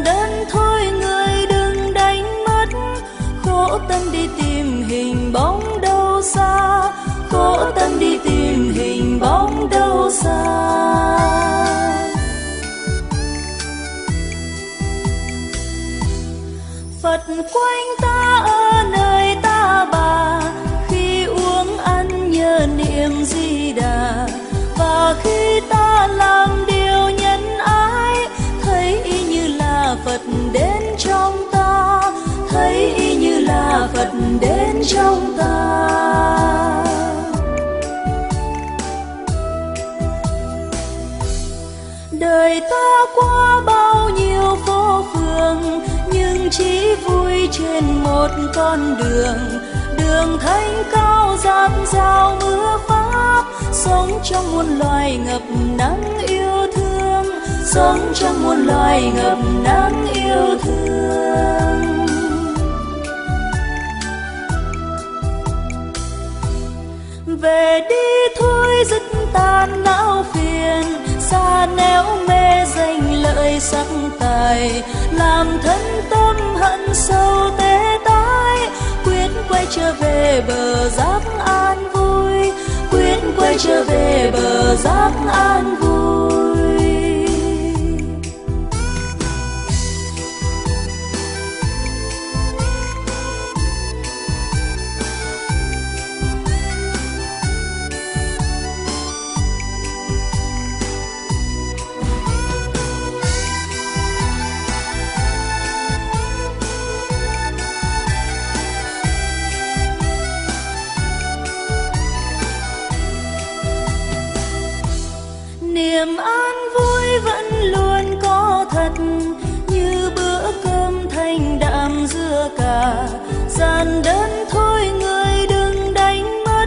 đến thôi người đừng đánh mất, khổ tâm đi tìm hình bóng đâu xa, khổ tâm đi tìm hình bóng đâu xa. Phật quanh ta ở nơi ta bà, khi uống ăn nhớ niệm Di Đà, và khi ta làm điều nhân ái, thấy y như là Phật đến trong ta, thấy y như là Phật đến trong ta. Đời ta qua bao nhiêu phố phường, nhưng chỉ vui trên một con đường, đường thanh cao dạt dào mưa pháp, sống trong muôn loài ngập nắng yêu thương, sống trong muôn loài ngập nắng yêu thương. Về đi thôi dứt tan não phiền, xa nẻo mê danh lợi sắc tài, làm thân tâm hận sâu tê tái, quyết quay trở về bờ giác an vui, quyết quay trở về bờ giác an vui. Niềm an vui vẫn luôn có thật, như bữa cơm thanh đạm dưa cà, giản đơn thôi người đừng đánh mất,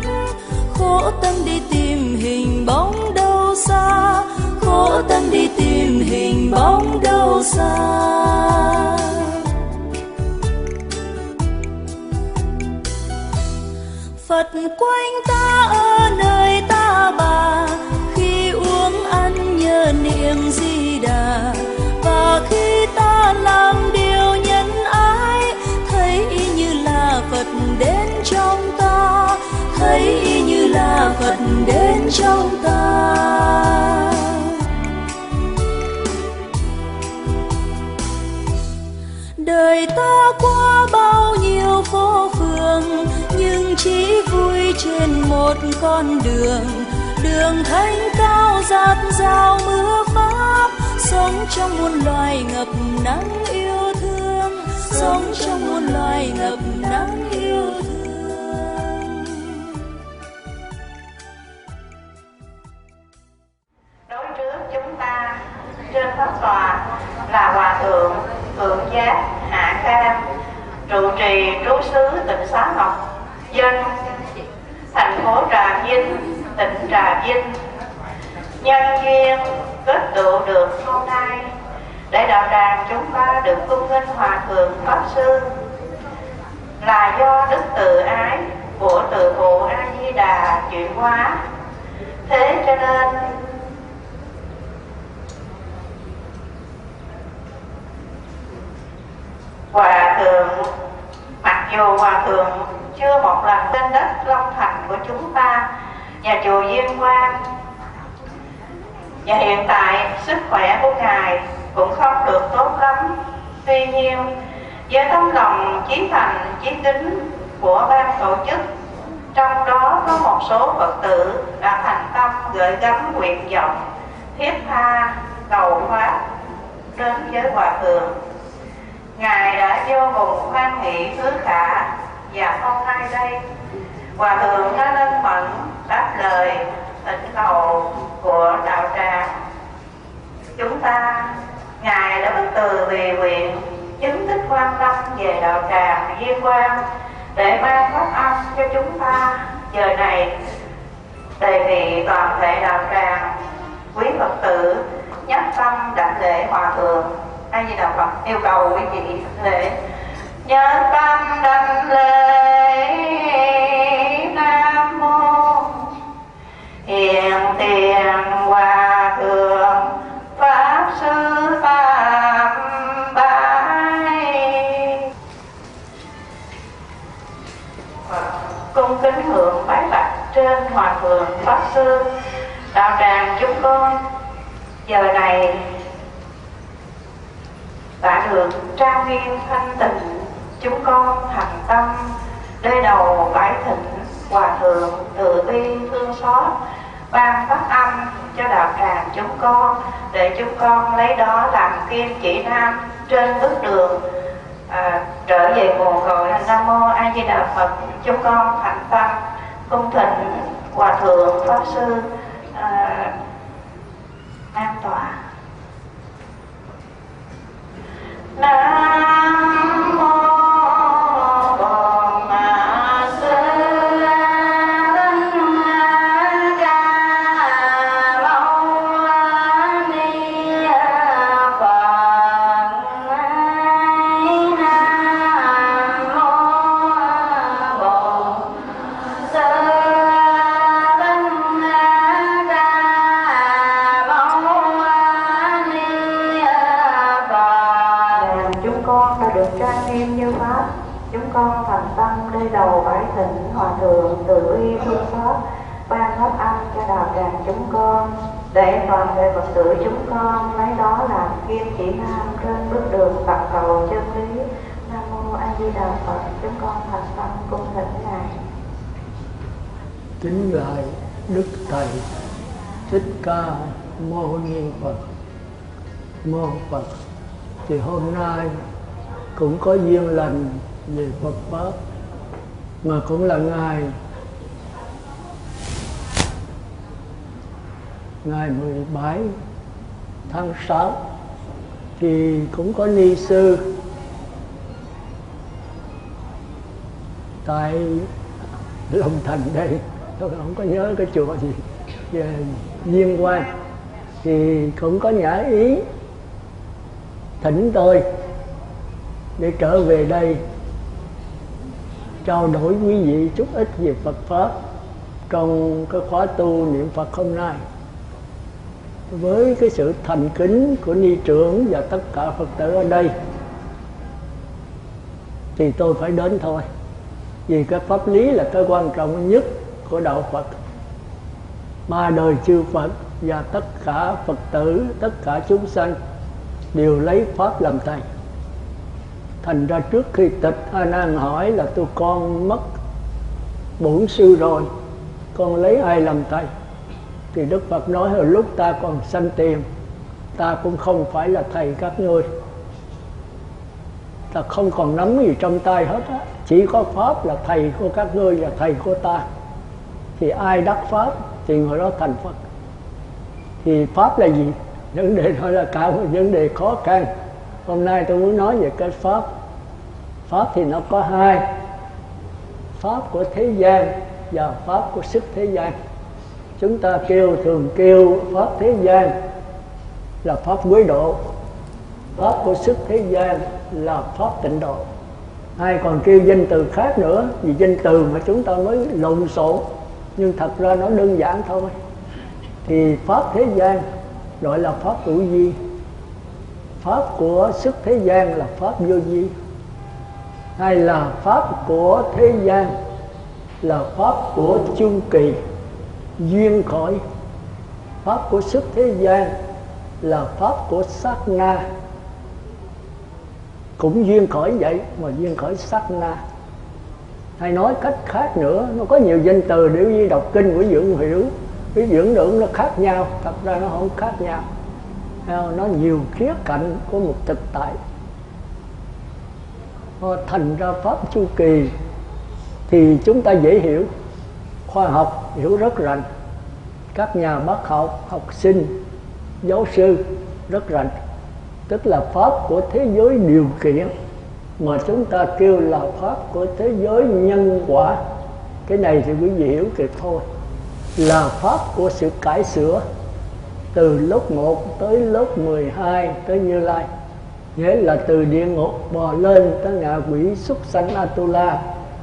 khổ tâm đi tìm hình bóng đâu xa, khổ tâm đi tìm hình bóng đâu xa. Phật quanh ta ở nơi ta bà, khi uống ăn nhớ niệm Di Đà, và khi ta làm điều nhân ái, thấy y như là Phật đến trong ta, thấy y như là Phật đến trong ta. Đời ta qua bao nhiêu phố phường, nhưng chỉ vui trên một con đường, đường thanh cao dạt dào mưa pháp, sống trong muôn loài ngập nắng yêu thương, sống trong muôn loài ngập nắng yêu thương. Đối trước chúng ta trên pháp tòa là Hòa Thượng Thượng Giác Hạ Khang, trụ trì trú xứ tỉnh Xá Ngọc, dân thành phố Trà Vinh, tỉnh Trà Vinh. Nhân duyên kết tụ được hôm nay, để đạo tràng chúng ta được cung nghênh Hòa Thượng Pháp Sư, là do đức từ ái của từ phụ A Di Đà chuyển hóa. Thế cho nên Hòa Thượng, mặc dù Hòa Thượng chưa một lần trên đất Long Thành của chúng ta và chùa Diên Quang, và hiện tại sức khỏe của Ngài cũng không được tốt lắm, tuy nhiên với tấm lòng chí thành chí kính của ban tổ chức, trong đó có một số Phật tử đã thành tâm gửi gắm nguyện vọng thiết tha cầu pháp đến với Hòa Thượng. Ngài đã vô cùng hoan hỷ hứa khả, và hôm nay đây Hòa Thượng đã lên mẫn đáp lời thỉnh cầu của đạo tràng chúng ta. Ngài đã bất từ vì nguyện chứng tích quan tâm về đạo tràng Diên Quang để ban pháp âm cho chúng ta. Giờ này đề nghị toàn thể đạo tràng quý Phật tử nhất tâm đảnh lễ Hòa Thượng. A Di Đà Phật yêu cầu quý vị lễ nhất tâm đảnh lễ Nam Mô Hiện Tiền Hòa Thượng Pháp Sư Phạm Ba hòa thượng pháp sư, đạo tràng chúng con giờ này đã được trang nghiêm thanh tịnh. Chúng con thành tâm đê đầu bái thỉnh hòa thượng từ bi thương xót ban phát âm cho đạo tràng chúng con, để chúng con lấy đó làm kim chỉ nam trên bước đường trở về nguồn cội. Nam mô A Di Đà Phật. Chúng con thành tâm cung thỉnh hòa thượng pháp sư an tọa. Nam mô con thành tâm đê đầu bái thỉnh hòa thượng từ bi thương xót ban pháp âm cho đạo tràng chúng con, để toàn thể Phật tử chúng con lấy đó làm kim chỉ nam trên bước đường tận cầu chân lý. Nam mô A Di Đà Phật. Chúng con thành tâm cung thỉnh ngài. Kính lại Đức Thầy Thích Ca Mâu Ni Phật. Mô Phật. Thì hôm nay cũng có duyên lành về Phật Pháp, mà cũng là ngày 17 tháng 6 thì cũng có ni sư tại Long Thành đây, tôi không có nhớ cái chùa gì, về Viên Quang, thì cũng có nhã ý thỉnh tôi để trở về đây trao đổi quý vị chút ít về Phật Pháp trong cái khóa tu niệm Phật hôm nay. Với cái sự thành kính của ni trưởng và tất cả Phật tử ở đây thì tôi phải đến thôi, vì cái pháp lý là cái quan trọng nhất của đạo Phật. Ba đời chư Phật và tất cả Phật tử, tất cả chúng sanh đều lấy Pháp làm thầy. Thành ra trước khi tịch, A Nan hỏi là tôi con mất bổn sư rồi, con lấy ai làm thầy? Thì Đức Phật nói hồi lúc ta còn sanh tiền, ta cũng không phải là thầy các ngươi. Ta không còn nắm gì trong tay hết á, chỉ có Pháp là thầy của các ngươi và thầy của ta. Thì ai đắc Pháp thì người đó thành Phật. Thì Pháp là gì? Vấn đề đó là cả một vấn đề khó khăn. Hôm nay tôi muốn nói về cái Pháp. Pháp thì nó có hai: Pháp của thế gian và Pháp của sức thế gian. Chúng ta thường kêu Pháp thế gian là Pháp quế độ, Pháp của sức thế gian là Pháp tịnh độ. Hay còn kêu danh từ khác nữa, vì danh từ mà chúng ta mới lộn xộn, nhưng thật ra nó đơn giản thôi. Thì Pháp thế gian gọi là Pháp hữu vi, Pháp của sức thế gian là Pháp vô vi, hay là Pháp của thế gian là Pháp của chu kỳ duyên khởi. Pháp của sức thế gian là Pháp của sát na, cũng duyên khởi vậy mà duyên khởi sát na. Hay nói cách khác nữa, nó có nhiều danh từ để đi đọc kinh của Dưỡng Hiểu, cái dưỡng lượng nó khác nhau, thật ra nó không khác nhau. Nó nhiều khía cạnh của một thực tại. Thành ra Pháp chu kỳ thì chúng ta dễ hiểu, khoa học hiểu rất rành, các nhà bác học, học sinh, giáo sư rất rành. Tức là Pháp của thế giới điều kiện, mà chúng ta kêu là Pháp của thế giới nhân quả. Cái này thì quý vị hiểu kịp thôi. Là Pháp của sự cải sửa từ lớp 1 tới lớp 12 tới Như Lai. Nghĩa là từ địa ngục bò lên tới ngạ quỷ súc sanh Atula,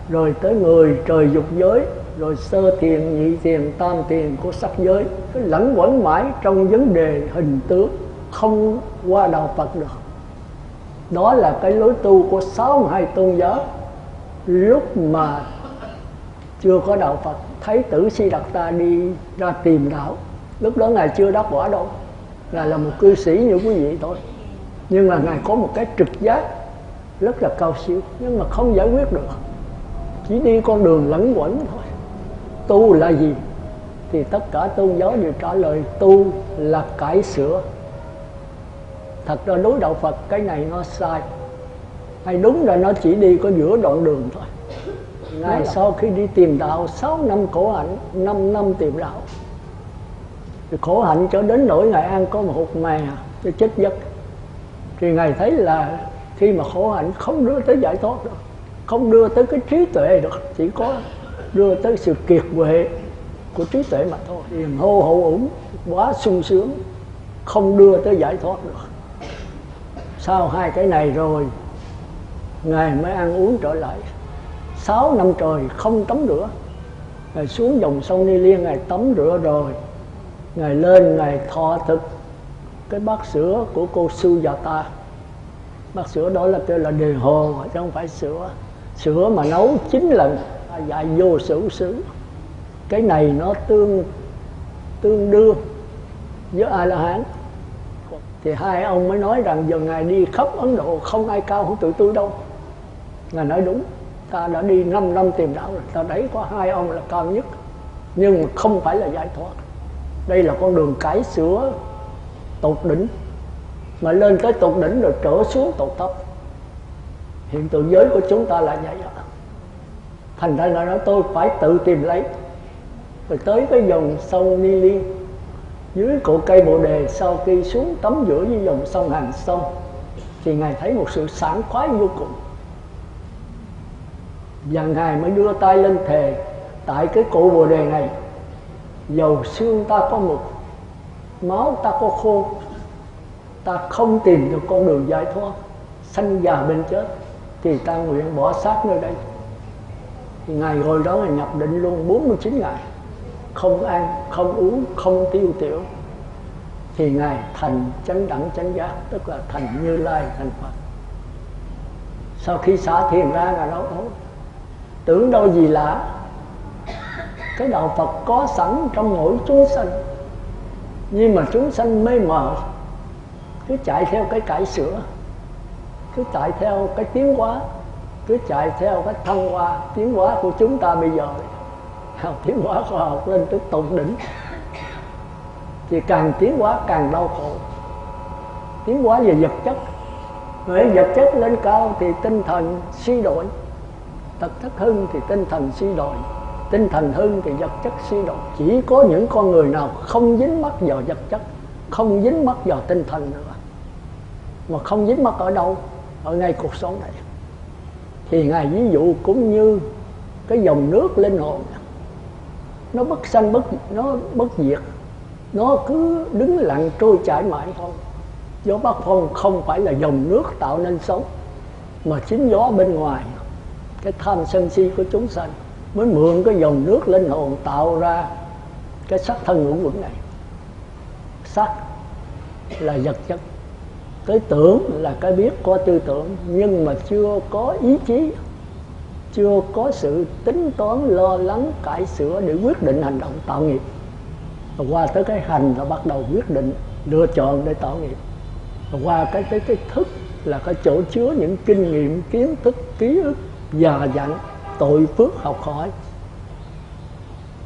rồi tới người trời dục giới, rồi sơ thiền, nhị thiền, tam thiền của sắc giới. Cứ lẫn quẩn mãi trong vấn đề hình tướng, không qua đạo Phật được. Đó là cái lối tu của 62 tôn giáo. Lúc mà chưa có đạo Phật. Thấy tử Siddhartha đi ra tìm đạo, lúc đó ngài chưa đắc quả đâu, ngài là một cư sĩ như quý vị thôi, nhưng mà ngài có một cái trực giác rất là cao siêu, nhưng mà không giải quyết được, chỉ đi con đường lẫn quẩn thôi. Tu là gì? Thì tất cả tôn giáo đều trả lời tu là cải sửa. Thật ra đối đạo Phật cái này nó sai, hay đúng là nó chỉ đi có giữa đoạn đường thôi. Ngài sau khi đi tìm đạo 6 năm khổ hạnh, 5 năm tìm đạo, thì khổ hạnh cho đến nỗi Ngài ăn có một hột mè cho chết giấc. Thì Ngài thấy là khi mà khổ hạnh không đưa tới giải thoát được, không đưa tới cái trí tuệ được, chỉ có đưa tới sự kiệt quệ của trí tuệ mà thôi. Thì hô hậu ủng quá sung sướng, không đưa tới giải thoát được. Sau 2 cái này rồi, Ngài mới ăn uống trở lại. 6 năm trời không tắm rửa. Ngài xuống dòng sông Ni Liên, Ngài tắm rửa rồi, Ngài lên, Ngài thọ thực cái bát sữa của cô Sujata. Bát sữa đó là kêu là đề hồ, chứ không phải sữa. Sữa mà nấu 9 lần, dạy vô sử xứ. Cái này nó tương đương với A-la-hán. Thì 2 ông mới nói rằng giờ Ngài đi khắp Ấn Độ không ai cao hơn tụi tôi đâu. Ngài nói đúng, ta đã đi 5 năm tìm đạo rồi, ta thấy có 2 ông là cao nhất, nhưng mà không phải là giải thoát. Đây là con đường cải sửa tột đỉnh, mà lên tới tột đỉnh rồi trở xuống tột thấp. Hiện tượng giới của chúng ta là vậy đó. Thành ra là nói tôi phải tự tìm lấy. Rồi tới cái dòng sông Ni Liên, dưới cội cây bồ đề, sau khi xuống tắm rửa với dòng sông hàng sông, thì Ngài thấy một sự sảng khoái vô cùng. Và Ngài mới đưa tay lên thề: tại cái cội bồ đề này, dầu xương ta có mục, máu ta có khô, ta không tìm được con đường giải thoát, sanh già bệnh chết, thì ta nguyện bỏ xác nơi đây. Thì Ngài ngồi đó Ngài nhập định luôn 49 ngày, không ăn, không uống, không tiêu tiểu. Thì Ngài thành chánh đẳng chánh giác, tức là thành Như Lai, thành Phật. Sau khi xả thiền ra, Ngài nói tưởng đâu gì lạ, cái đạo Phật có sẵn trong mỗi chúng sanh, nhưng mà chúng sanh mê mờ, cứ chạy theo cái cải sửa, cứ chạy theo cái tiến hóa, cứ chạy theo cái thăng hoa. Tiến hóa của chúng ta bây giờ, tiến hóa khoa học lên tới tột đỉnh, thì càng tiến hóa càng đau khổ. Tiến hóa về vật chất, rồi vật chất lên cao thì tinh thần suy đổi, tật thất hưng thì tinh thần suy đổi, tinh thần hưng thì vật chất suy đổi. Chỉ có những con người nào không dính mắc vào vật chất, không dính mắc vào tinh thần nữa. Mà không dính mắc ở đâu? Ở ngay cuộc sống này. Thì Ngài ví dụ cũng như cái dòng nước linh hồn, nó bất sanh nó bất diệt, nó cứ đứng lặng trôi chảy mãi thôi. Gió Bắc Phong không phải là dòng nước tạo nên sống, mà chính gió bên ngoài, cái tham sân si của chúng sanh mới mượn cái dòng nước linh hồn tạo ra cái sắc thân ngũ quẩn này. Sắc là vật chất, cái tưởng là cái biết có tư tưởng, nhưng mà chưa có ý chí, chưa có sự tính toán lo lắng cải sửa để quyết định hành động tạo nghiệp. Và qua tới cái hành là bắt đầu quyết định lựa chọn để tạo nghiệp. Và qua cái thức là cái chỗ chứa những kinh nghiệm, kiến thức, ký ức, già dặn, tội phước học hỏi.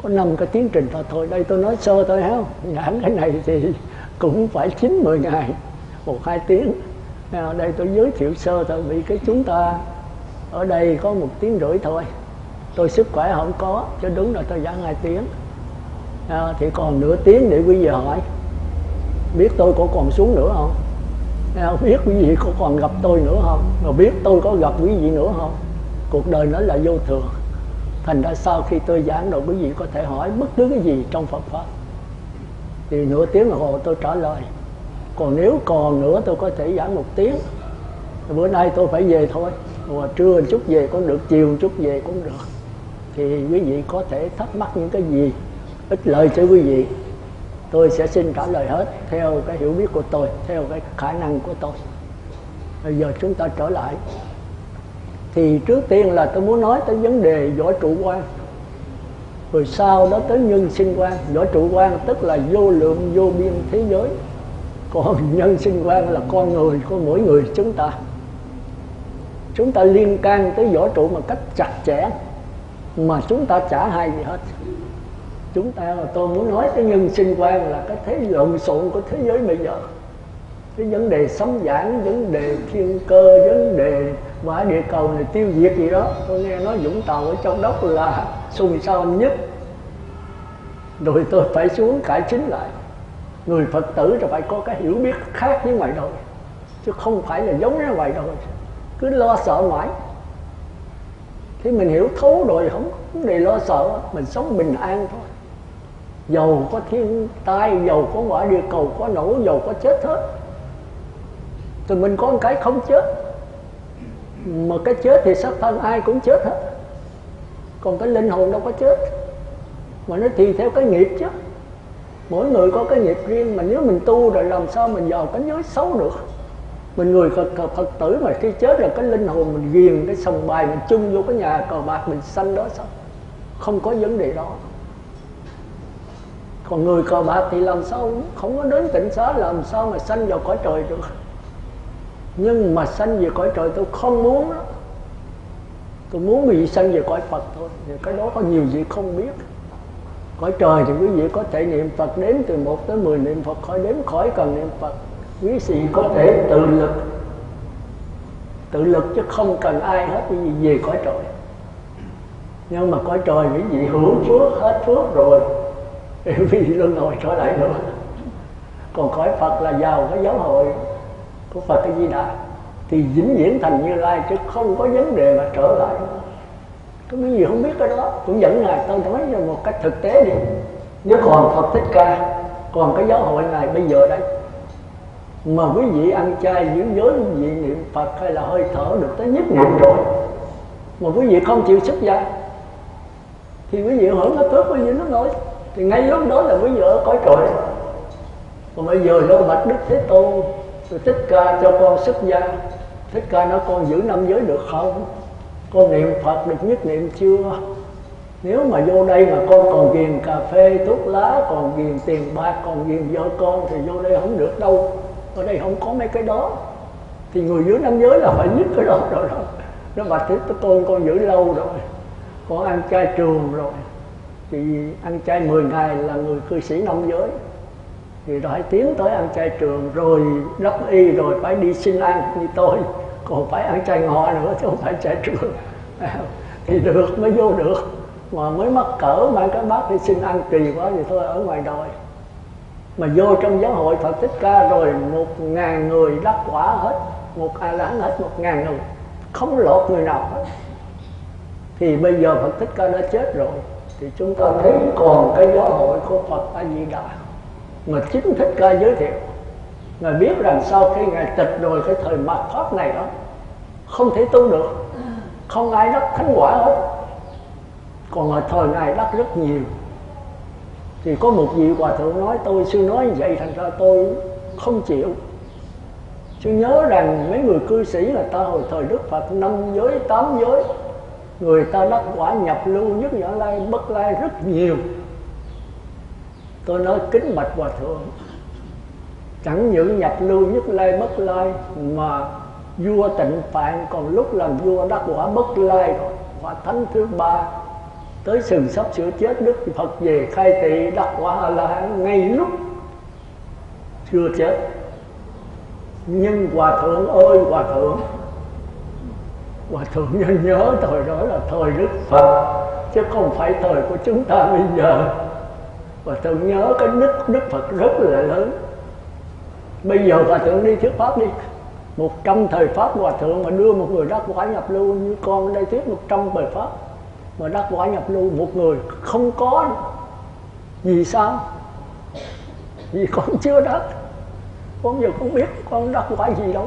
Có 5 cái tiến trình thôi. Đây tôi nói sơ thôi không? Giảng cái này thì cũng phải 9-10 ngày, 1-2 tiếng. Đây tôi giới thiệu sơ thôi, vì cái chúng ta ở đây có 1 tiếng rưỡi thôi. Tôi sức khỏe không có, chứ đúng là tôi giảng 2 tiếng. Thì còn nửa tiếng để quý vị hỏi. Biết tôi có còn xuống nữa không? Biết quý vị có còn gặp tôi nữa không? Mà biết tôi có gặp quý vị nữa không? Cuộc đời nó là vô thường. Thành ra sau khi tôi giảng rồi, quý vị có thể hỏi bất cứ cái gì trong Phật Pháp, thì nửa tiếng đồng hồ tôi trả lời. Còn nếu còn nữa tôi có thể giảng 1 tiếng. Bữa nay tôi phải về thôi, mà trưa một chút về cũng được, chiều một chút về cũng được. Thì quý vị có thể thắc mắc những cái gì, ích lợi cho quý vị, tôi sẽ xin trả lời hết theo cái hiểu biết của tôi, theo cái khả năng của tôi. Bây giờ chúng ta trở lại. Thì trước tiên là tôi muốn nói tới vấn đề võ trụ quan. rồi sau đó tới nhân sinh quan. Võ trụ quan tức là vô lượng vô biên thế giới, còn nhân sinh quan là con người của mỗi người chúng ta. Chúng ta liên can tới võ trụ một cách chặt chẽ, mà chúng ta chả hay gì hết. Chúng ta, tôi muốn nói cái nhân sinh quan là cái thế lộn xộn của thế giới bây giờ. Cái vấn đề sấm giảng, vấn đề thiên cơ, vấn đề quả địa cầu này tiêu diệt gì đó. Tôi nghe nói Vũng Tàu ở trong đốc là xung xao nhất. Rồi tôi phải xuống cải chính lại. Người Phật tử thì phải có cái hiểu biết khác với ngoài đời, chứ không phải là giống như ngoài đời cứ lo sợ mãi. Thì mình hiểu thấu rồi, không vấn đề lo sợ, mình sống bình an thôi. Dầu có thiên tai, dầu có quả địa cầu có nổ, dầu có chết hết, thì mình có một cái không chết. Mà cái chết thì xác thân ai cũng chết hết, còn cái linh hồn đâu có chết. Mà nó tùy theo cái nghiệp chứ. Mỗi người có cái nghiệp riêng, mà nếu mình tu rồi làm sao mình vào cái giới xấu được. Mình người Phật tử mà khi chết là cái linh hồn mình ghiền cái sòng bài, mình chung vô cái nhà cờ bạc mình sanh đó sao? Không có vấn đề đó. Còn người cờ bạc thì làm sao không có đến tịnh xá, làm sao mà sanh vào cõi trời được. Nhưng mà sanh về cõi trời tôi không muốn đó. Tôi muốn bị sanh về cõi Phật thôi. Thì cái đó có nhiều vị không biết. Cõi trời thì quý vị có thể niệm Phật đếm từ 1 tới 10 niệm Phật, khỏi đếm khỏi cần niệm Phật. Quý vị có thể tự lực chứ không cần ai hết, quý vị về cõi trời. Nhưng mà cõi trời quý vị hưởng phước, hết phước rồi thì quý vị luân hồi trở lại nữa. Còn cõi Phật là vào cái giáo hội của Phật A Di Đà thì vĩnh viễn thành Như Lai, chứ không có vấn đề mà trở lại. Cái gì không biết cái đó cũng dẫn Ngài, tôi nói cho một cách thực tế đi. Nếu còn Phật Thích Ca, còn cái giáo hội Ngài bây giờ đấy, mà quý vị ăn chay giữ giới, quý vị niệm Phật hay là hơi thở được tới nhất niệm rồi, mà quý vị không chịu xuất gia thì quý vị hưởng cái phước quý vị nó nói, thì ngay lúc đó là quý vị ở cõi trời. Còn bây giờ nó bạch Đức Thế Tôn rồi Thích Ca cho con xuất gia. Thích Ca nói con giữ 5 giới được không? Con niệm Phật được nhất niệm chưa? Nếu mà vô đây mà con còn ghiền cà phê, thuốc lá, còn ghiền tiền bạc, còn ghiền vợ con thì vô đây không được đâu. Ở đây không có mấy cái đó. Thì người giữ 5 giới là phải nhất cái đó rồi đó. Nó bạch Thế Tôn con giữ lâu rồi, con ăn chay trường rồi. Thì ăn chay 10 ngày là người cư sĩ 5 giới. Thì phải tiến tới ăn chay trường rồi đắp y rồi phải đi xin ăn như tôi. Còn phải ăn chay ngọ nữa chứ không phải chay trường. Thì được mới vô được. Mà mới mắc cỡ mang cái bát đi xin ăn kỳ quá thì thôi ở ngoài đời. Mà vô trong giáo hội Phật Thích Ca rồi 1000 người đắc quả hết, 1 A-la-hán hết 1000 người, không lọt người nào hết. Thì bây giờ Phật Thích Ca đã chết rồi, thì chúng ta thấy còn cái giáo hội của Phật A Di Đà mà chính Thích Ca giới thiệu. Ngài biết rằng sau khi Ngài tịch rồi cái thời mạt Pháp này đó không thể tu được, không ai đắc thánh quả hết. Còn ở thời Ngài đắc rất nhiều. Thì có một vị hòa thượng nói tôi sư nói như vậy, thành ra tôi không chịu. Sư nhớ rằng mấy người cư sĩ là ta hồi thời Đức Phật 5 giới, 8 giới, người ta đắc quả nhập lưu nhất Nhã Lai, Bất Lai rất nhiều. Tôi nói kính bạch hòa thượng, chẳng những nhập lưu nhất Lai Bất Lai mà vua Tịnh Phạn còn lúc làm vua đắc quả Bất Lai rồi, quả thánh thứ 3. Tới sừng sắp sửa chết Đức Phật về khai thị đắc quả A-la-hán ngay lúc chưa chết. Nhưng hòa thượng ơi hòa thượng nhớ thời đó là thời Đức Phật chứ không phải thời của chúng ta bây giờ. Hòa thượng nhớ cái Đức Phật rất là lớn. Bây giờ hòa thượng đi thuyết pháp đi, 100 thời pháp hòa thượng mà đưa một người đắc quả nhập lưu như con ở đây thuyết 100 bài pháp mà đắc quả nhập lưu một người không có. Vì sao? Vì con chưa đắc, con giờ không biết con đắc quả gì đâu.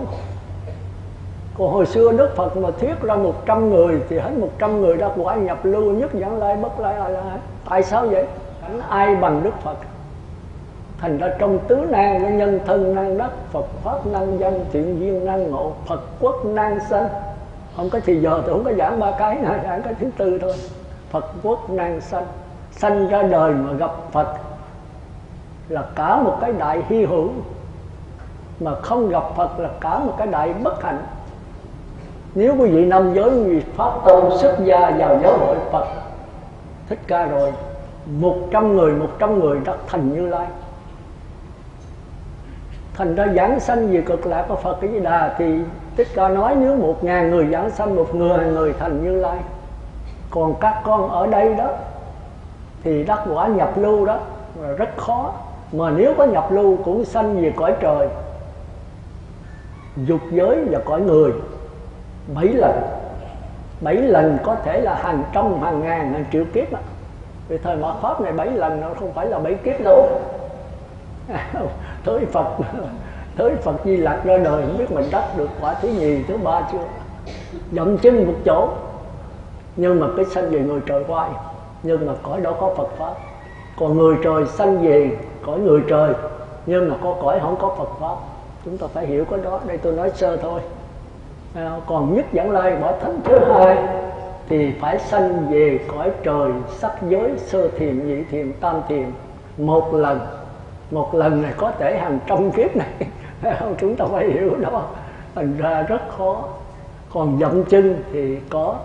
Còn hồi xưa Đức Phật mà thuyết ra 100 người thì hết 100 người đắc quả nhập lưu nhất Nhãn Lai, Bất Lai, A-la-hán. Tại sao vậy? Cảnh ai bằng Đức Phật. Thành ra trong tứ nan cái nhân thân năng đắc, Phật pháp năng danh, thiện duyên năng ngộ, Phật quốc năng sanh. Không có thì giờ tôi không có giảng 3 cái này, giảng cái thứ 4 thôi. Phật quốc năng sanh. sanh ra đời mà gặp Phật là cả một cái đại hy hữu, mà không gặp Phật là cả một cái đại bất hạnh. Nếu quý vị nam giới, quý vị phát tâm xuất gia vào giáo hội Phật Thích Ca rồi, 100 người đắc thành Như Lai. Thành ra giảng sanh về cực lạc của Phật Di Đà thì Thích Ca nói nếu 1000 người giảng sanh, 1 người thành Như Lai. Còn các con ở đây đó thì đắc quả nhập lưu đó là rất khó. Mà nếu có nhập lưu cũng sanh về cõi trời, dục giới và cõi người 7 lần. 7 lần có thể là hàng trăm, hàng ngàn, hàng triệu kiếp đó. Vì thời mạt Pháp này 7 lần nó không phải là 7 kiếp đâu. Tới Phật Di Lặc ra đời không biết mình đắc được quả thứ nhì, thứ ba chưa. Dậm chân một chỗ. Nhưng mà cái sanh về người trời hoài, nhưng mà cõi đó có Phật Pháp. Còn người trời sanh về cõi người trời, nhưng mà có cõi không có Phật Pháp. Chúng ta phải hiểu cái đó. Đây tôi nói sơ thôi. Còn nhất Vãng Lai Bảo Thánh thứ hai thì phải sanh về cõi trời sắc giới sơ thiền, nhị thiền, tam thiền 1 lần. 1 lần này có thể hàng trăm kiếp này. Chúng ta phải hiểu đó. Thành ra rất khó. Còn dậm chân thì có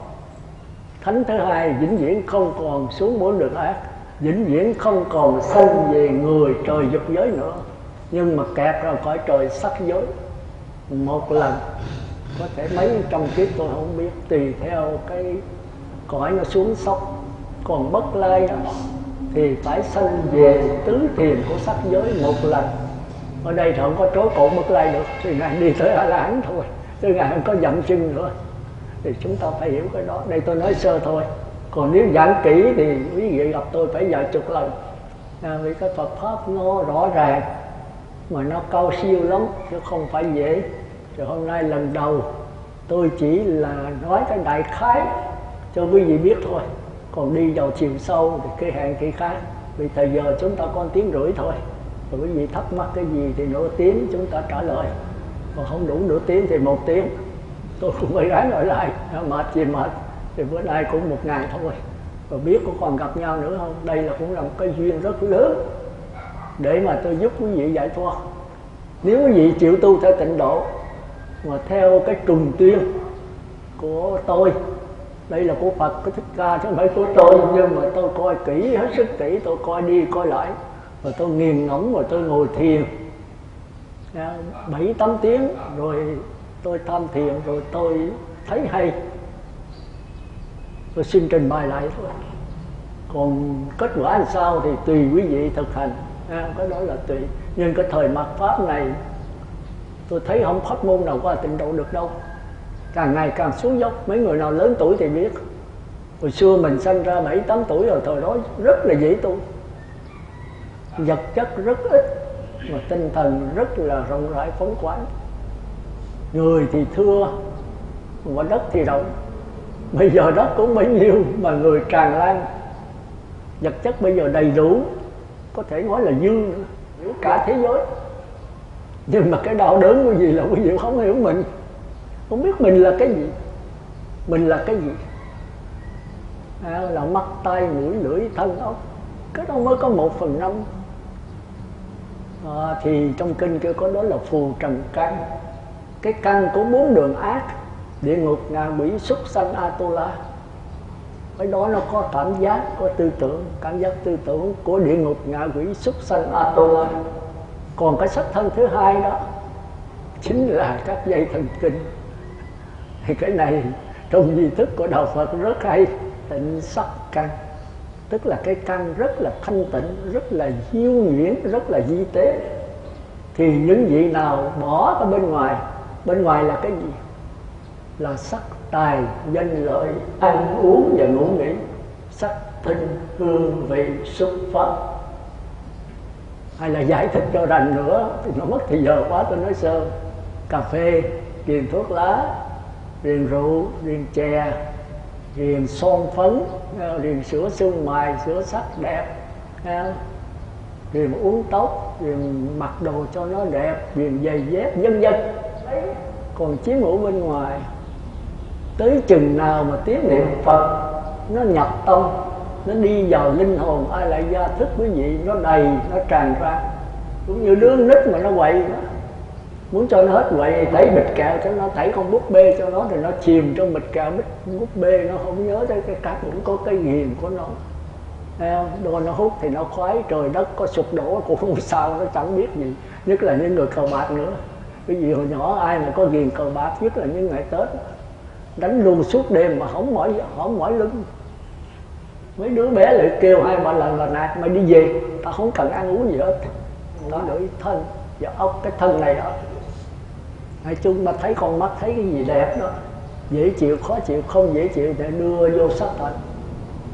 thánh thứ hai, vĩnh viễn không còn xuống 4 đường ác, vĩnh viễn không còn sanh về người trời dục giới nữa, nhưng mà kẹt ra cõi trời sắc giới 1 lần. Có thể mấy trăm kiếp tôi không biết, tùy theo cái cõi nó xuống sốc. Còn Bất Lai đó thì phải sanh về tứ thiền của sắc giới 1 lần. Ở đây thì không có trối cột Bất Lai được, thì Ngài đi tới A La Hán thôi, chứ Ngài không có dậm chân nữa. Thì chúng ta phải hiểu cái đó. Đây tôi nói sơ thôi. Còn nếu giảng kỹ thì quý vị gặp tôi phải vài chục lần. Vì cái Phật Pháp nó rõ ràng, mà nó cao siêu lắm, chứ không phải dễ. Rồi hôm nay lần đầu tôi chỉ là nói cái đại khái cho quý vị biết thôi. Còn đi vào chiều sâu thì cái hẹn kỳ khác. Vì thời giờ chúng ta có 1 tiếng rưỡi thôi. Rồi quý vị thắc mắc cái gì thì nửa tiếng chúng ta trả lời. Còn không đủ nửa tiếng thì 1 tiếng. Tôi cũng phải ráng ở lại, mệt gì mệt. Thì bữa nay cũng 1000 thôi. Rồi biết có còn gặp nhau nữa không? Đây là cũng là một cái duyên rất lớn để mà tôi giúp quý vị giải thoát. Nếu quý vị chịu tu theo tịnh độ mà theo cái trùng tuyên của tôi, đây là của Phật, của Thích Ca chứ không phải của tôi, nhưng mà tôi coi kỹ, hết sức kỹ, tôi coi đi coi lại, rồi tôi nghiền ngẫm, rồi tôi ngồi thiền 7-8 tiếng, rồi tôi tham thiền, rồi tôi thấy hay, tôi xin trình bày lại thôi. Còn kết quả làm sao thì tùy quý vị thực hành, cái đó là tùy. Nhưng cái thời mạt Pháp này tôi thấy không pháp môn nào qua tịnh độ được đâu, càng ngày càng xuống dốc. Mấy người nào lớn tuổi thì biết, hồi xưa mình sanh ra 7-8 tuổi rồi, thời đó rất là dễ tu, vật chất rất ít mà tinh thần rất là rộng rãi phóng khoáng, người thì thưa mà đất thì rộng. Bây giờ đất cũng bấy nhiêu mà người tràn lan, vật chất bây giờ đầy đủ, có thể nói là dư cả thế giới. Nhưng mà cái đau đớn của gì là quý vị không hiểu mình, không biết mình là cái gì, mình là cái gì. Là mắt, tay, mũi, lưỡi, thân, ốc, cái đó mới có 1/5. Thì trong kinh kia có đó là phù trần căn, cái căn của 4 đường ác, địa ngục, ngạ quỷ, súc sanh, Atula. Cái đó nó có cảm giác, có tư tưởng, cảm giác tư tưởng của địa ngục, ngạ quỷ, súc sanh, Atula. Còn cái sắc thân thứ hai đó chính là các dây thần kinh. Thì cái này trong di thức của đạo Phật rất hay, tịnh sắc căn, tức là cái căn rất là thanh tịnh, rất là diêu nhuyễn, rất là di tế. Thì những vị nào bỏ ở bên ngoài là cái gì? Là sắc, tài, danh lợi, ăn uống và ngủ nghỉ, sắc, thinh, hương, vị, xúc, pháp. Hay là giải thích cho rành nữa thì nó mất thời giờ quá, tôi nói sơ. Cà phê, riêng thuốc lá, riêng rượu, riêng chè, riêng son phấn, riêng sữa xương mài, sữa sắc đẹp, riêng uống tóc, riêng mặc đồ cho nó đẹp, riêng giày dép, vân vân. Còn chiếm hữu bên ngoài, tới chừng nào mà tiếng niệm Phật nó nhập tâm, nó đi vào linh hồn, ai lại gia thức quý vị, nó đầy, nó tràn ra. Cũng như đứa nít mà nó quậy đó, muốn cho nó hết quậy thì thấy bịch kẹo cho nó, thấy con búp bê cho nó thì nó chìm trong bịch kẹo, búp bê nó không nhớ tới cái cách cũng có cái ghiền của nó. Thấy không? Đồ nó hút thì nó khoái, trời đất có sụp đổ cũng không sao, nó chẳng biết gì. Nhất là những người cờ bạc nữa. Cái gì hồi nhỏ ai mà có ghiền cờ bạc, nhất là những ngày Tết, đánh luôn suốt đêm mà không mỏi lưng. Mấy đứa bé lại kêu 2-3 lần là nạt mày đi về, tao không cần ăn uống gì hết, tao đổi thân và ốc cái thân này đó. Nói chung mà thấy con mắt thấy cái gì đẹp đó, dễ chịu khó chịu, không dễ chịu thì đưa vô sắc thân,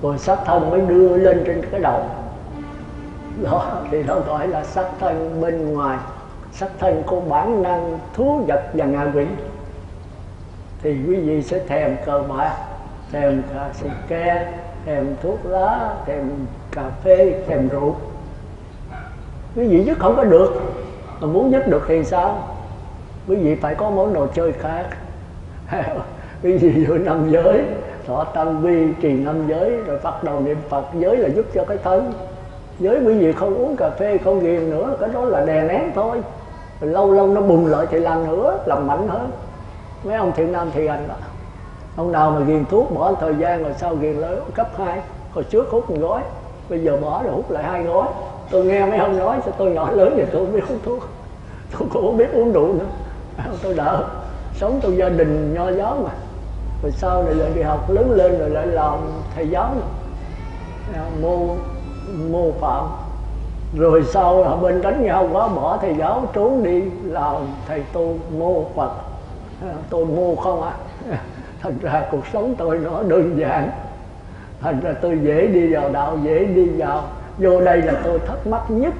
rồi sắc thân mới đưa lên trên cái đầu đó, thì nó gọi là sắc thân bên ngoài. Sắc thân của bản năng thú vật và ngạ quỷ. Thì quý vị sẽ thèm cờ bạc, thèm cà xì ke, thèm thuốc lá, thèm cà phê, thèm rượu. Quý vị dứt không có được, mà muốn dứt được thì sao? Quý vị phải có món đồ chơi khác. Quý vị vô 5 giới, thọ tâm vi trì 5 giới, rồi bắt đầu niệm Phật. Giới là giúp cho cái thân. Giới quý vị không uống cà phê, không ghiền nữa, cái đó là đè nén thôi. Rồi lâu lâu nó bùng lại thì làm nữa, làm mạnh hơn. Mấy ông thiện nam thiện hành đó, ông nào mà ghiền thuốc bỏ thời gian rồi sau ghiền lấy cấp 2. Hồi trước hút 1 gói, bây giờ bỏ rồi hút lại 2 gói. Tôi nghe mấy ông nói, sao tôi nhỏ lớn vậy tôi không biết hút thuốc, tôi cũng không biết uống rượu nữa. Tôi đỡ, sống trong gia đình nho giáo mà. Rồi sau này lại đi học lớn lên rồi lại làm thầy giáo nữa. Mô phạm. Rồi sau ở bên đánh nhau quá bỏ thầy giáo trốn đi làm thầy tu mô Phật. Tôi mô không ạ. Thành ra cuộc sống tôi nó đơn giản, thành ra tôi dễ đi vào đạo, dễ đi vào. Vô đây là tôi thắc mắc nhất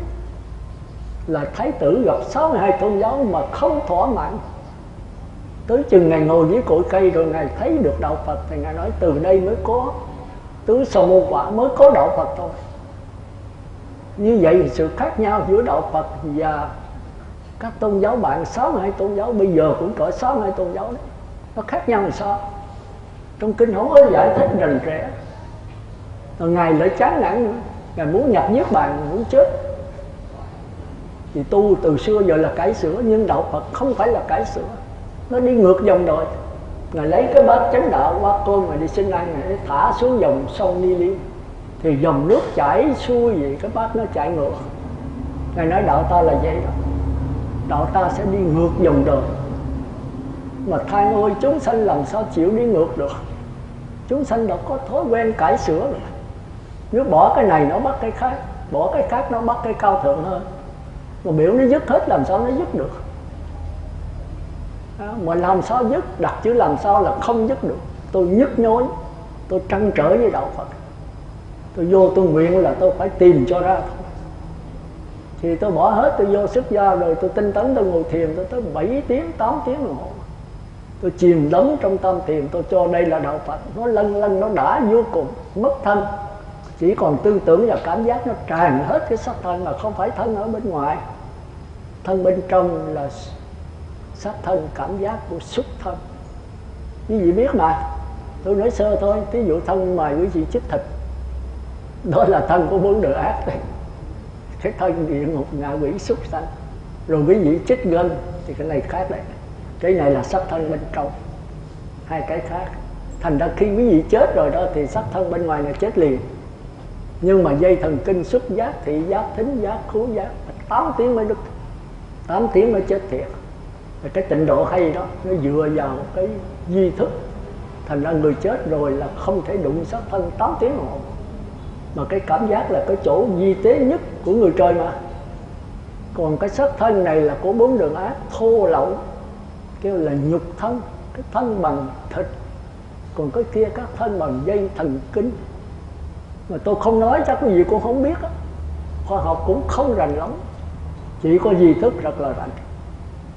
là Thái tử gặp 62 tôn giáo mà không thỏa mãn. Tới chừng Ngài ngồi dưới cội cây rồi Ngài thấy được đạo Phật thì Ngài nói từ đây mới có tứ sơ môn quả, mới có đạo Phật thôi. Như vậy thì sự khác nhau giữa đạo Phật và các tôn giáo bạn, 62 tôn giáo bây giờ cũng có 62 tôn giáo đấy. Nó khác nhau làm sao? Trong kinh không có giải thích rành rẽ. Rồi Ngài lại chán nản nữa, Ngài muốn nhập niết bàn, muốn chết. Thì tu từ xưa giờ là cải sửa, nhưng đạo Phật không phải là cải sửa, nó đi ngược dòng đời. Ngài lấy cái bát chánh đạo bát côn mà đi xin ăn, Ngài thả xuống dòng sông Ni Liên, thì dòng nước chảy xuôi vậy, cái bát nó chạy ngược. Ngài nói đạo ta là vậy đó, đạo ta sẽ đi ngược dòng đời. Mà than ôi chúng sanh làm sao chịu đi ngược được. Chúng sanh đã có thói quen cải sửa rồi. Nếu bỏ cái này nó bắt cái khác, bỏ cái khác nó bắt cái cao thượng hơn. Mà biểu nó dứt hết làm sao nó dứt được. Mà làm sao dứt, đặt chữ làm sao là không dứt được. Tôi nhức nhối, tôi trăn trở với đạo Phật. Tôi vô tôi nguyện là tôi phải tìm cho ra thôi. Thì tôi bỏ hết, tôi vô xuất gia rồi tôi tinh tấn, tôi ngồi thiền tôi tới 7 tiếng, 8 tiếng đồng hồ. Tôi chìm đắm trong tâm thiền, tôi cho đây là đạo Phật. Nó lân lân, nó đã vô cùng, mất thân. Chỉ còn tư tưởng và cảm giác nó tràn hết cái sắc thân, mà không phải thân ở bên ngoài. Thân bên trong là sắc thân, cảm giác của xúc thân. Quý vị biết mà, tôi nói sơ thôi. Ví dụ thân mời quý vị chích thịt, đó là thân của 4 đời ác đấy. Cái thân địa ngục ngạ quỷ súc sanh. Rồi quý vị chích gân thì cái này khác đấy. Cái này là sắc thân bên trong, hai cái khác. Thành ra khi quý vị chết rồi đó thì sắc thân bên ngoài là chết liền. Nhưng mà dây thần kinh xúc giác, thị giác, thính giác, khứu giác 8 tiếng mới đứt, 8 tiếng mới chết thiệt. Và cái tịnh độ hay đó, nó dựa vào cái duy thức. Thành ra người chết rồi là không thể đụng sắc thân 8 tiếng đồng hồ. Mà cái cảm giác là cái chỗ vi tế nhất của người trời mà. Còn cái sắc thân này là của 4 đường ác, thô lậu, kêu là nhục thân, cái thân bằng thịt. Còn cái kia các thân bằng dây thần kinh. Mà tôi không nói chắc cái gì cũng không biết á. Khoa học cũng không rành lắm, chỉ có duy thức rất là rành.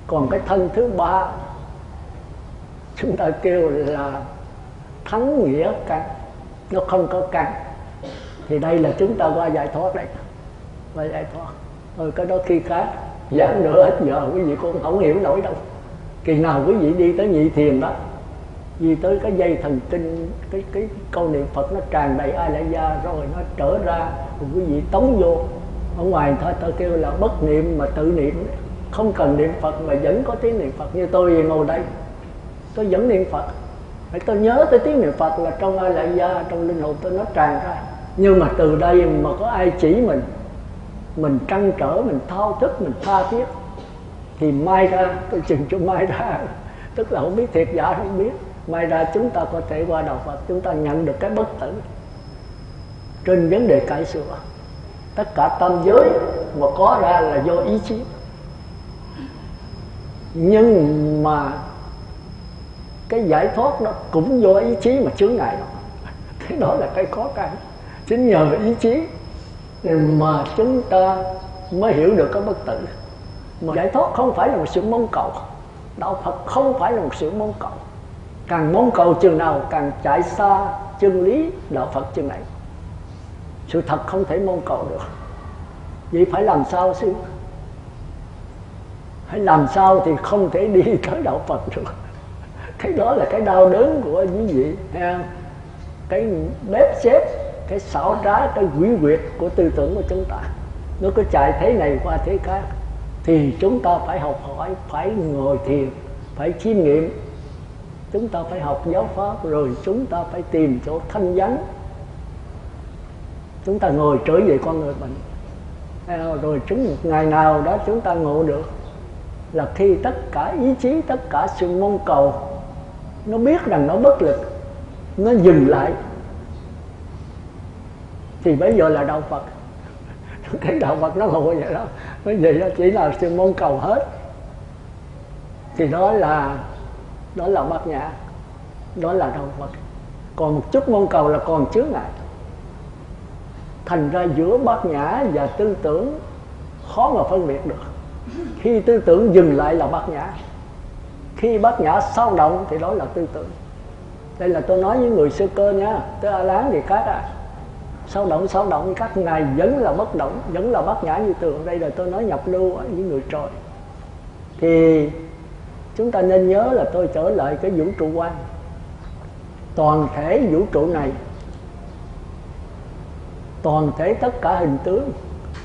Còn cái thân thứ ba chúng ta kêu là thắng nghĩa căn, nó không có căn. Thì đây là chúng ta qua giải thoát đấy, qua giải thoát. Thôi cái đó khi khác, giảng nữa hết giờ quý vị cũng không hiểu nổi đâu. Kỳ nào quý vị đi tới nhị thiền đó, vì tới cái dây thần kinh, cái câu niệm Phật nó tràn đầy A La Da rồi nó trở ra, rồi quý vị tống vô. Ở ngoài ta kêu là bất niệm mà tự niệm, không cần niệm Phật mà vẫn có tiếng niệm Phật. Như tôi ngồi đây, tôi vẫn niệm Phật, phải tôi nhớ tới tiếng niệm Phật là trong A La Da, trong linh hồn tôi nó tràn ra. Nhưng mà từ đây mà có ai chỉ mình trăn trở, mình thao thức, mình tha thiết, thì mai ra, tôi chừng cho mai ra, tức là không biết thiệt giả không biết, mai ra chúng ta có thể qua đạo Phật, chúng ta nhận được cái bất tử. Trên vấn đề cải sửa, tất cả tam giới mà có ra là do ý chí, nhưng mà cái giải thoát đó cũng do ý chí mà chướng ngại đó. Thế đó là cái khó khăn. Chính nhờ ý chí mà chúng ta mới hiểu được cái bất tử. Mà giải thoát không phải là một sự mong cầu. Đạo Phật không phải là một sự mong cầu. Càng mong cầu chừng nào càng chạy xa chân lý đạo Phật chừng này. Sự thật không thể mong cầu được. Vậy phải làm sao sư? Phải làm sao thì không thể đi tới đạo Phật được. Cái đó là cái đau đớn của quý vị. Cái bếp xếp, cái xảo trá, cái quỷ quyệt của tư tưởng của chúng ta. Nó cứ chạy thế này qua thế khác. Thì chúng ta phải học hỏi, phải ngồi thiền, phải chiêm nghiệm. Chúng ta phải học giáo pháp, rồi chúng ta phải tìm chỗ thanh vắng. Chúng ta ngồi trở về con người mình. Rồi một ngày nào đó chúng ta ngộ được là khi tất cả ý chí, tất cả sự mong cầu nó biết rằng nó bất lực, nó dừng lại, thì bây giờ là đạo Phật. Cái đạo Phật nó ngồi vậy đó, nó vậy đó, chỉ là sự mong cầu hết. Thì đó là bát nhã, đó là đạo Phật. Còn một chút mong cầu là còn chướng ngại. Thành ra giữa bát nhã và tư tưởng khó mà phân biệt được. Khi tư tưởng dừng lại là bát nhã, khi bát nhã sao động thì đó là tư tưởng. Đây là tôi nói với người sơ cơ nha, tới A Lán thì khác sao động các ngài vẫn là bất động, vẫn là bát nhã như thường. Đây là tôi nói nhập lưu với người trời. Thì chúng ta nên nhớ là tôi trở lại cái vũ trụ quan. Toàn thể vũ trụ này, toàn thể tất cả hình tướng,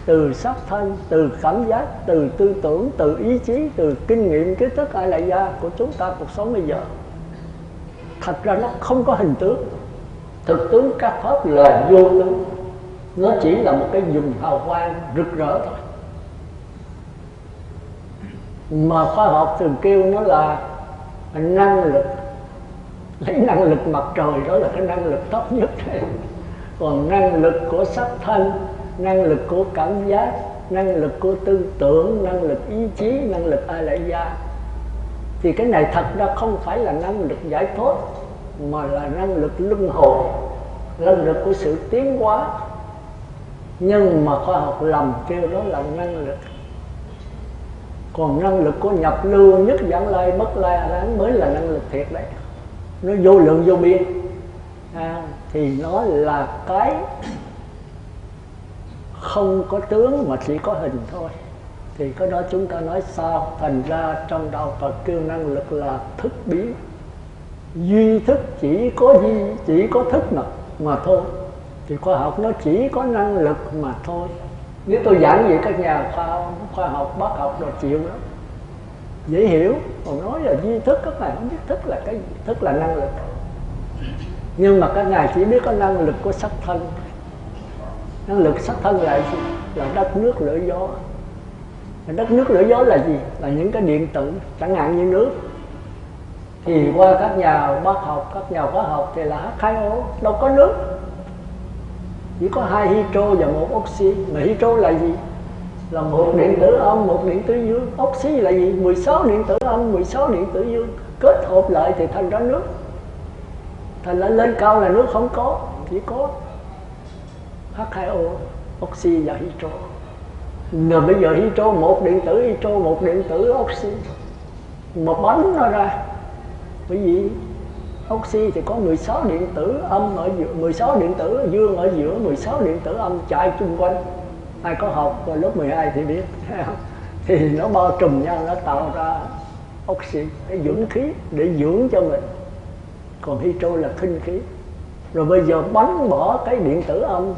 từ sắc thân, từ cảm giác, từ tư tưởng, từ ý chí, từ kinh nghiệm kiến thức A La Da của chúng ta cuộc sống bây giờ, thật ra nó không có hình tướng. Thực tướng các pháp là vô tướng, nó chỉ là một cái vùng hào quang rực rỡ thôi. Mà khoa học thường kêu nó là năng lực, lấy năng lực mặt trời đó là cái năng lực tốt nhất. Còn năng lực của sắc thân, năng lực của cảm giác, năng lực của tư tưởng, năng lực ý chí, năng lực A La Da, thì cái này thật ra không phải là năng lực giải thoát, mà là năng lực luân hồi, năng lực của sự tiến hóa. Nhưng mà khoa học lầm kêu đó là năng lực. Còn năng lực của nhập lưu, nhất vãng lai, bất lai, A Lán mới là năng lực thiệt đấy. Nó vô lượng vô biên. Thì nó là cái không có tướng mà chỉ có hình thôi. Thì cái đó chúng ta nói sao? Thành ra trong đạo Phật kêu năng lực là thức biến. Duy thức chỉ có thức mà thôi. Thì khoa học nó chỉ có năng lực mà thôi. Nếu tôi giảng vậy các nhà khoa học, bác học rồi chịu lắm, dễ hiểu. Còn nói là duy thức, các ngài không biết thức là cái gì. Thức là năng lực. Nhưng mà các ngài chỉ biết có năng lực của sắc thân. Năng lực sắc thân là gì? Là đất nước lửa gió. Đất nước lửa gió là gì? Là những cái điện tử, chẳng hạn như nước. Thì qua các nhà bác học, các nhà hóa học thì là H2O, đâu có nước. Chỉ có 2 hydro và 1 oxy. Mà hydro là gì? Là 1 điện tử âm, 1 điện tử dương. Oxy là gì? 16 điện tử âm, 16 điện tử dương. Kết hợp lại thì thành ra nước. Thành ra lên cao là nước không có, chỉ có H2O, oxy và hydro. Rồi bây giờ hydro, 1 điện tử hydro, 1 điện tử oxy, một bánh nó ra. Bởi vì oxy thì có 16 điện tử âm ở giữa, 16 điện tử dương ở giữa, 16 điện tử âm chạy chung quanh. Ai có học vào lớp 12 thì biết. Thì nó bao trùm nhau, nó tạo ra oxy, cái dưỡng khí để dưỡng cho mình. còn hydro là khinh khí. Rồi bây giờ bắn bỏ cái điện tử âm,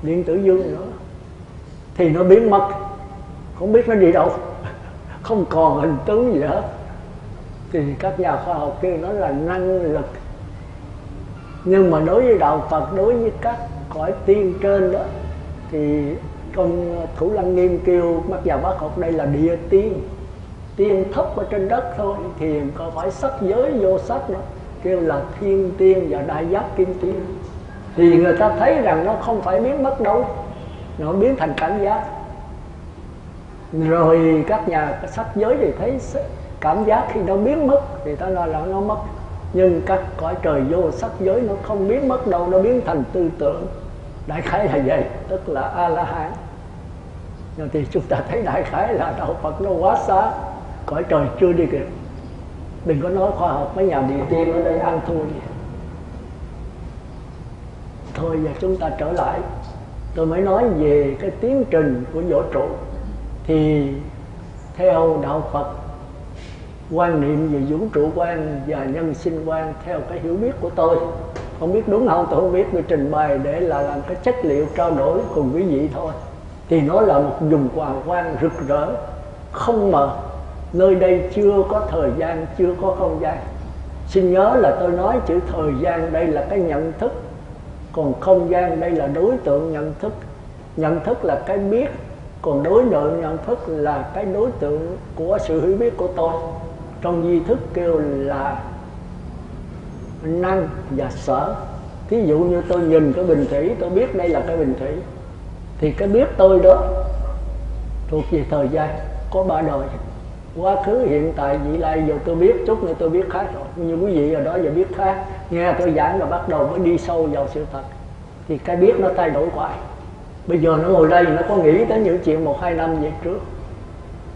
điện tử dương nữa thì nó biến mất, không biết nó đi đâu, không còn hình tướng gì hết. Thì các nhà khoa học kêu nó là năng lực. Nhưng mà đối với đạo Phật, đối với các cõi tiên trên đó, thì trong Thủ Lăng Nghiêm kêu Mắt Già Bác học đây là địa tiên, tiên thấp ở trên đất thôi. Thì có phải sắc giới vô sắc nữa, kêu là thiên tiên và đại giác kim tiên. Thì người ta thấy rằng nó không phải biến mất đâu, nó biến thành cảm giác. Rồi các nhà sắc giới thì thấy cảm giác khi nó biến mất thì ta nói là nó mất. Nhưng các cõi trời vô sắc giới nó không biến mất đâu, nó biến thành tư tưởng. Đại khái là vậy, tức là A-la-hán. Nhưng thì chúng ta thấy đại khái là đạo Phật nó quá xa, cõi trời chưa đi kịp. Đừng có nói khoa học, mấy nhà địa tiên ở đây ăn thua gì. Thôi giờ chúng ta trở lại. Tôi mới nói về cái tiến trình của vũ trụ. Thì theo đạo Phật, quan niệm về vũ trụ quan và nhân sinh quan theo cái hiểu biết của tôi, không biết đúng không tôi không biết, tôi trình bày để là làm cái chất liệu trao đổi cùng quý vị thôi. Thì nó là một vùng hoàng quang rực rỡ, không mờ. Nơi đây chưa có thời gian, chưa có không gian. Xin nhớ là tôi nói chữ thời gian đây là cái nhận thức, còn không gian đây là đối tượng nhận thức. Nhận thức là cái biết, còn đối tượng nhận thức là cái đối tượng của sự hiểu biết của tôi. Trong duy thức kêu là năng và sở. Thí dụ như tôi nhìn cái bình thủy, tôi biết đây là cái bình thủy, thì cái biết tôi đó thuộc về thời gian, có ba đời: quá khứ, hiện tại, vị lai. Giờ tôi biết chút nữa tôi biết khác rồi, như quý vị ở đó giờ biết khác. Nghe tôi giảng là bắt đầu mới đi sâu vào sự thật, thì cái biết nó thay đổi hoài. Bây giờ nó ngồi đây nó có nghĩ tới những chuyện 1-2 năm về trước,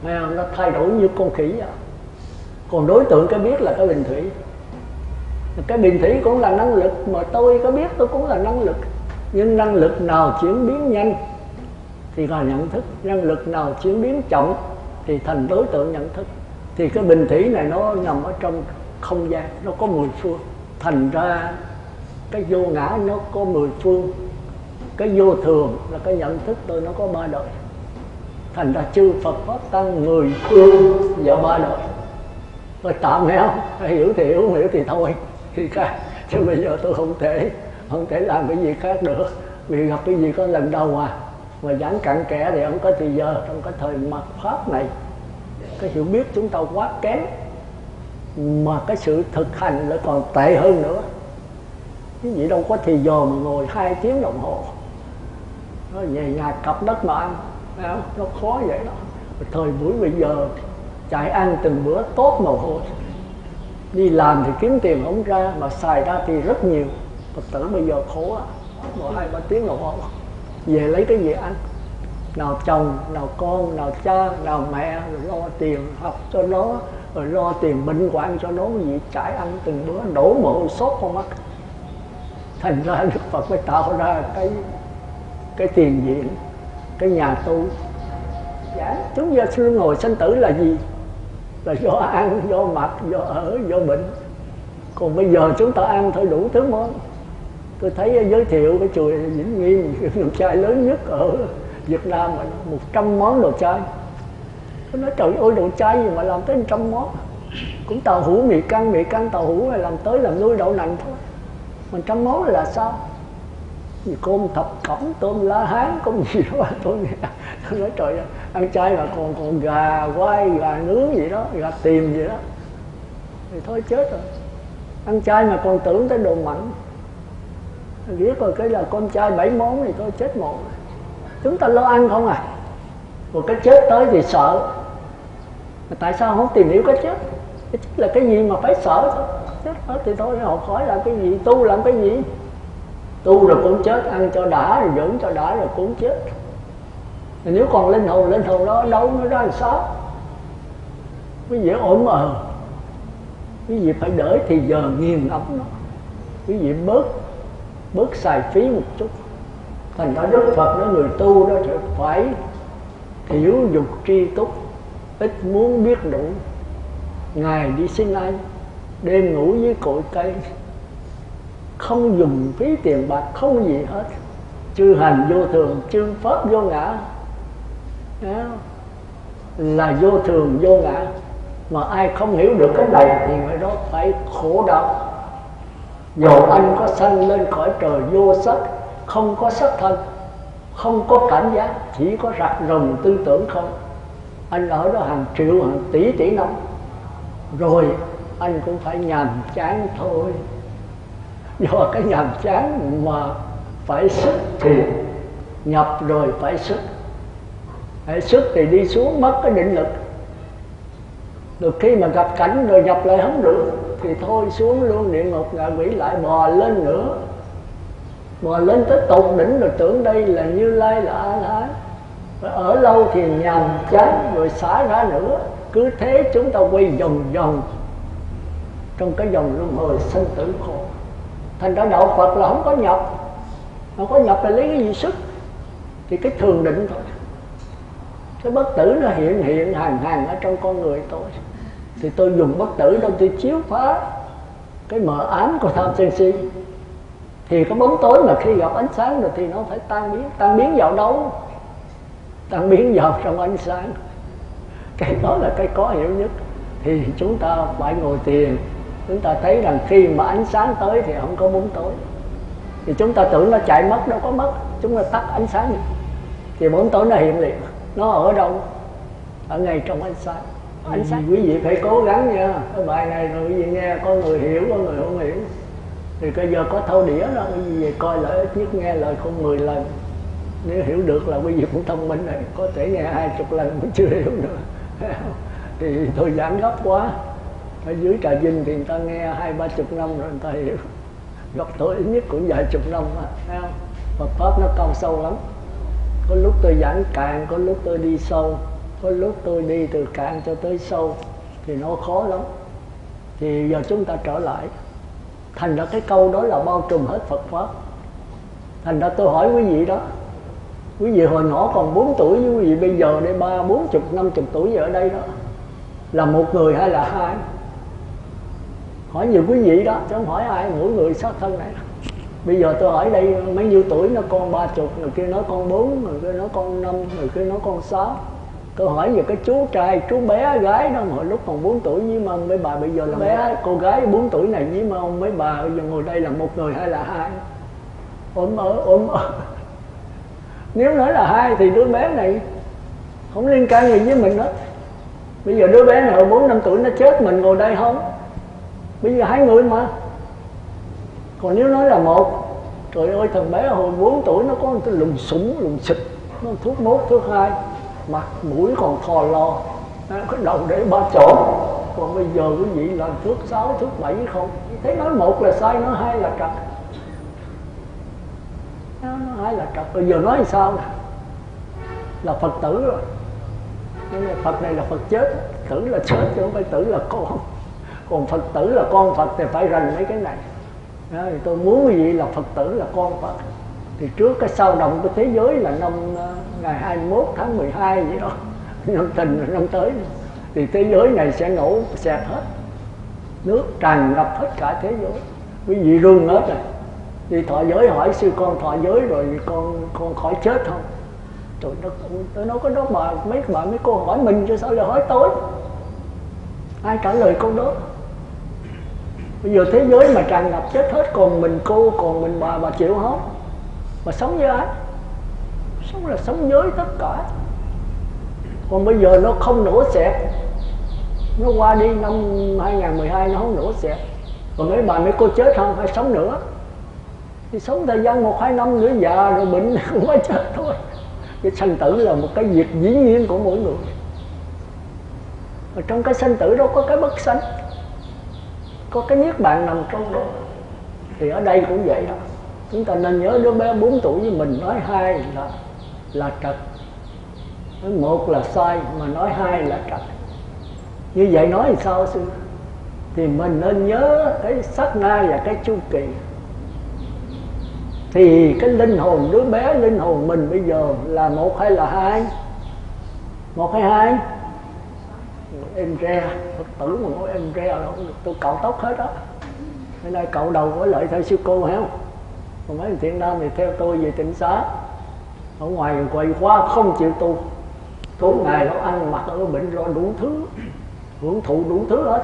nghe không? Nó thay đổi như con khỉ vậy. Còn đối tượng cái biết là cái bình thủy. Cái bình thủy cũng là năng lực, mà tôi có biết tôi cũng là năng lực. Nhưng năng lực nào chuyển biến nhanh thì là nhận thức, năng lực nào chuyển biến chậm thì thành đối tượng nhận thức. Thì cái bình thủy này nó nằm ở trong không gian, nó có 10 phương. Thành ra cái vô ngã nó có 10 phương. Cái vô thường là cái nhận thức tôi nó có 3 đời. Thành ra chư Phật Pháp Tăng 10 phương và 3 đời. Rồi tạm nghe không? Hiểu thì hiểu, không hiểu thì thôi. Thì khác. Chứ bây giờ tôi không thể làm cái gì khác nữa. Vì gặp cái gì có lần đầu mà giảng cặn kẽ thì không có thời giờ. Trong cái thời mạt Pháp này, cái hiểu biết chúng ta quá kém, mà cái sự thực hành lại còn tệ hơn nữa. Cái gì đâu có thì giờ mà ngồi 2 tiếng đồng hồ nó về nhà cặp đất mà ăn, nó khó vậy đó. Thời buổi bây giờ chạy ăn từng bữa tốt mồ hôi, đi làm thì kiếm tiền không ra mà xài ra thì rất nhiều. Phật tử bây giờ khổ á, ngồi 2-3 tiếng đồng hồ về lấy cái gì ăn, nào chồng, nào con, nào cha, nào mẹ, rồi lo tiền học cho nó, rồi lo tiền bệnh hoạn cho nó, cái gì chạy ăn từng bữa đổ mồ hôi sốt con mắt. Thành ra Đức Phật mới tạo ra cái tiền viện, cái nhà tu. Dạ, chúng ta xưa ngồi sanh tử là gì? Là do ăn, do mặc, do ở, do bệnh. Còn bây giờ chúng ta ăn thôi đủ thứ món. Tôi thấy giới thiệu cái chùa Vĩnh Nghiêm, đồ chay lớn nhất ở Việt Nam mà 100 món đồ chay. Tôi nói trời ơi, đồ chay gì mà làm tới 100 món. Cũng tàu hũ mì căng tàu hũ này làm tới làm nuôi đậu nành thôi. 100 món là sao? Gì cơm thập cẩm, tôm lá hán, có gì đó tôi nghe. Tôi nói trời ơi, ăn chay mà còn gà quay, gà nướng gì đó, gà tiềm gì đó, thì thôi chết rồi. Ăn chay mà còn tưởng tới đồ mặn. Biết rồi, cái là con chay 7 món thì thôi chết một. Chúng ta lo ăn không à? Rồi cái chết tới thì sợ. Mà tại sao không tìm hiểu cái chết? Cái chết là cái gì mà phải sợ thôi? Chết hết thì thôi, họ khỏi làm cái gì, tu làm cái gì? Tu rồi cũng chết, ăn cho đã rồi dưỡng cho đã rồi cũng chết. Thì nếu còn linh hồn đó đâu nó ra làm sao? Quý vị ổn quý vị phải đợi thì giờ nghiền ngẫm nó. Quý vị bớt xài phí một chút. Thành ra Đức Phật nói người tu đó phải thiểu dục tri túc, ít muốn biết đủ. Ngày đi xin ăn, đêm ngủ dưới cội cây, không dùng phí tiền bạc, không gì hết. Chư hành vô thường, chư pháp vô ngã. Đó. Là vô thường vô ngã. Mà ai không hiểu được cái này thì người đó phải khổ đau. Dù anh có sanh lên khỏi trời vô sắc, không có sắc thân, không có cảm giác, chỉ có rạc rồng tư tưởng không, anh ở đó hàng triệu hàng tỷ năm, rồi anh cũng phải nhàm chán thôi. Do cái nhàm chán mà phải sức thì nhập rồi phải sức. Hãy sức thì đi xuống mất cái định lực. Được khi mà gặp cảnh rồi nhập lại không được thì thôi xuống luôn địa ngục ngạ quỷ, lại bò lên nữa. Bò lên tới tột đỉnh rồi tưởng đây là Như Lai, là A La Hán. Ở lâu thì nhàm chán rồi xả ra nữa. Cứ thế chúng ta quay vòng vòng trong cái vòng luân hồi sinh tử khổ. Thành ra đạo Phật là không có nhập. Không có nhập là lấy cái gì sức? Thì cái thường định thôi. Cái bất tử nó hiện hàng ở trong con người tôi. Thì tôi dùng bất tử đâu tôi chiếu phá cái mờ ám của tham sân si. Thì cái bóng tối mà khi gặp ánh sáng rồi thì nó phải tan biến. Tan biến vào đâu? Tan biến vào trong ánh sáng. Cái đó là cái có hiểu nhất. Thì chúng ta phải ngồi thiền. Chúng ta thấy rằng khi mà ánh sáng tới thì không có bóng tối. Thì chúng ta tưởng nó chạy mất, đâu có mất. Chúng ta tắt ánh sáng thì bóng tối nó hiện liền. Nó ở đâu? Ở ngay trong ánh sáng. Ánh sáng quý vị phải cố gắng nha. Cái bài này rồi quý vị nghe, có người hiểu, có người không hiểu. Thì bây giờ có thâu đĩa đó, quý vị về coi lại, ít nhất nghe lời không 10 lần. Nếu hiểu được là quý vị cũng thông minh rồi. Có thể nghe 20 lần cũng chưa hiểu nữa. Thì tôi giảng gấp quá. Ở dưới Trà Vinh thì người ta nghe 20-30 năm rồi người ta hiểu. Gặp tôi ít nhất cũng vài chục năm mà. Thấy không? Phật Pháp nó cao sâu lắm. Có lúc tôi giảng cạn, có lúc tôi đi sâu. Có lúc tôi đi từ cạn cho tới sâu. Thì nó khó lắm. Thì giờ chúng ta trở lại. Thành ra cái câu đó là bao trùm hết Phật Pháp. Thành ra tôi hỏi quý vị đó. Quý vị hồi nhỏ còn 4 tuổi với quý vị bây giờ đây 30, 40, 50 tuổi ở đây đó. Là một người hay là hai? Hỏi nhiều quý vị đó, chứ không hỏi ai, mỗi người xác thân này. Bây giờ tôi hỏi đây mấy nhiêu tuổi, nó con 30, người kia nói con 4, người kia nói con 5, người kia nói con 6. Tôi hỏi về cái chú trai, chú bé, gái đó, hồi lúc còn 4 tuổi với mà mấy bà bây giờ là bé, cô gái 4 tuổi này với mà ông mấy bà bây giờ ngồi đây là một người hay là hai? Ôm ở. Nếu nói là hai thì đứa bé này không liên can gì với mình hết. Bây giờ đứa bé này hồi 4-5 tuổi nó chết, mình ngồi đây không? Bây giờ hai người mà. Còn nếu nói là một, trời ơi thằng bé hồi 4 tuổi nó có cái lùm sủng, lùm xịt, nó thuốc 1, thuốc 2, mặt mũi còn thò lò, nó có đầu để 3 chỗ. Còn bây giờ quý vị làm thuốc 6, thuốc 7 không? Thấy nói một là sai, nói hai là trật. Nói hai là trật, bây giờ nói thì sao? Là Phật tử rồi. Nhưng mà Phật này là Phật chết, tử là chết chứ không phải tử là con. Còn Phật tử là con Phật thì phải rành mấy cái này. Đó, thì tôi muốn quý vị là Phật tử là con Phật. Thì trước cái sao động của thế giới là năm ngày 21 tháng 12 vậy đó, năm Thìn năm tới, thì thế giới này sẽ nổ xẹt hết, nước tràn ngập hết cả thế giới, quý vị run hết rồi. Đi thọ giới hỏi sư con thọ giới rồi con khỏi chết không? Trời đất, tôi nói có đó mà mấy cô hỏi mình chứ sao lại hỏi tôi? Ai trả lời câu đó? Bây giờ thế giới mà tràn ngập chết hết, còn mình cô, còn mình bà chịu không? Mà sống với ai? Sống là sống với tất cả. Còn bây giờ nó không nổ xẹt, nó qua đi năm 2012 nó không nổ xẹt. Còn mấy bà mấy cô chết không? Phải sống nữa. Thì sống thời gian 1-2 năm nữa già rồi bệnh cũng phải chết thôi. Cái sanh tử là một cái việc dĩ nhiên của mỗi người. Và trong cái sanh tử đó có cái bất sanh, có cái niết bàn nằm trong đó. Thì ở đây cũng vậy đó. Chúng ta nên nhớ đứa bé 4 tuổi với mình nói hai là trật, nói một là sai mà nói hai là trật. Như vậy nói thì sao sư? Thì mình nên nhớ cái sát na và cái chu kỳ. Thì cái linh hồn đứa bé, linh hồn mình bây giờ là một hay là hai? Một hay hai? Em re, Phật tử mà nói em re là không được, tôi cạo tóc hết đó. Cái này cậu đầu có lợi theo sư cô hiểu không? Còn mấy thiện nam thì theo tôi về Tịnh Xá, ở ngoài quậy quá không chịu tu, tối ngày nó ăn mặc ở bệnh lo đủ thứ, hưởng thụ đủ thứ hết.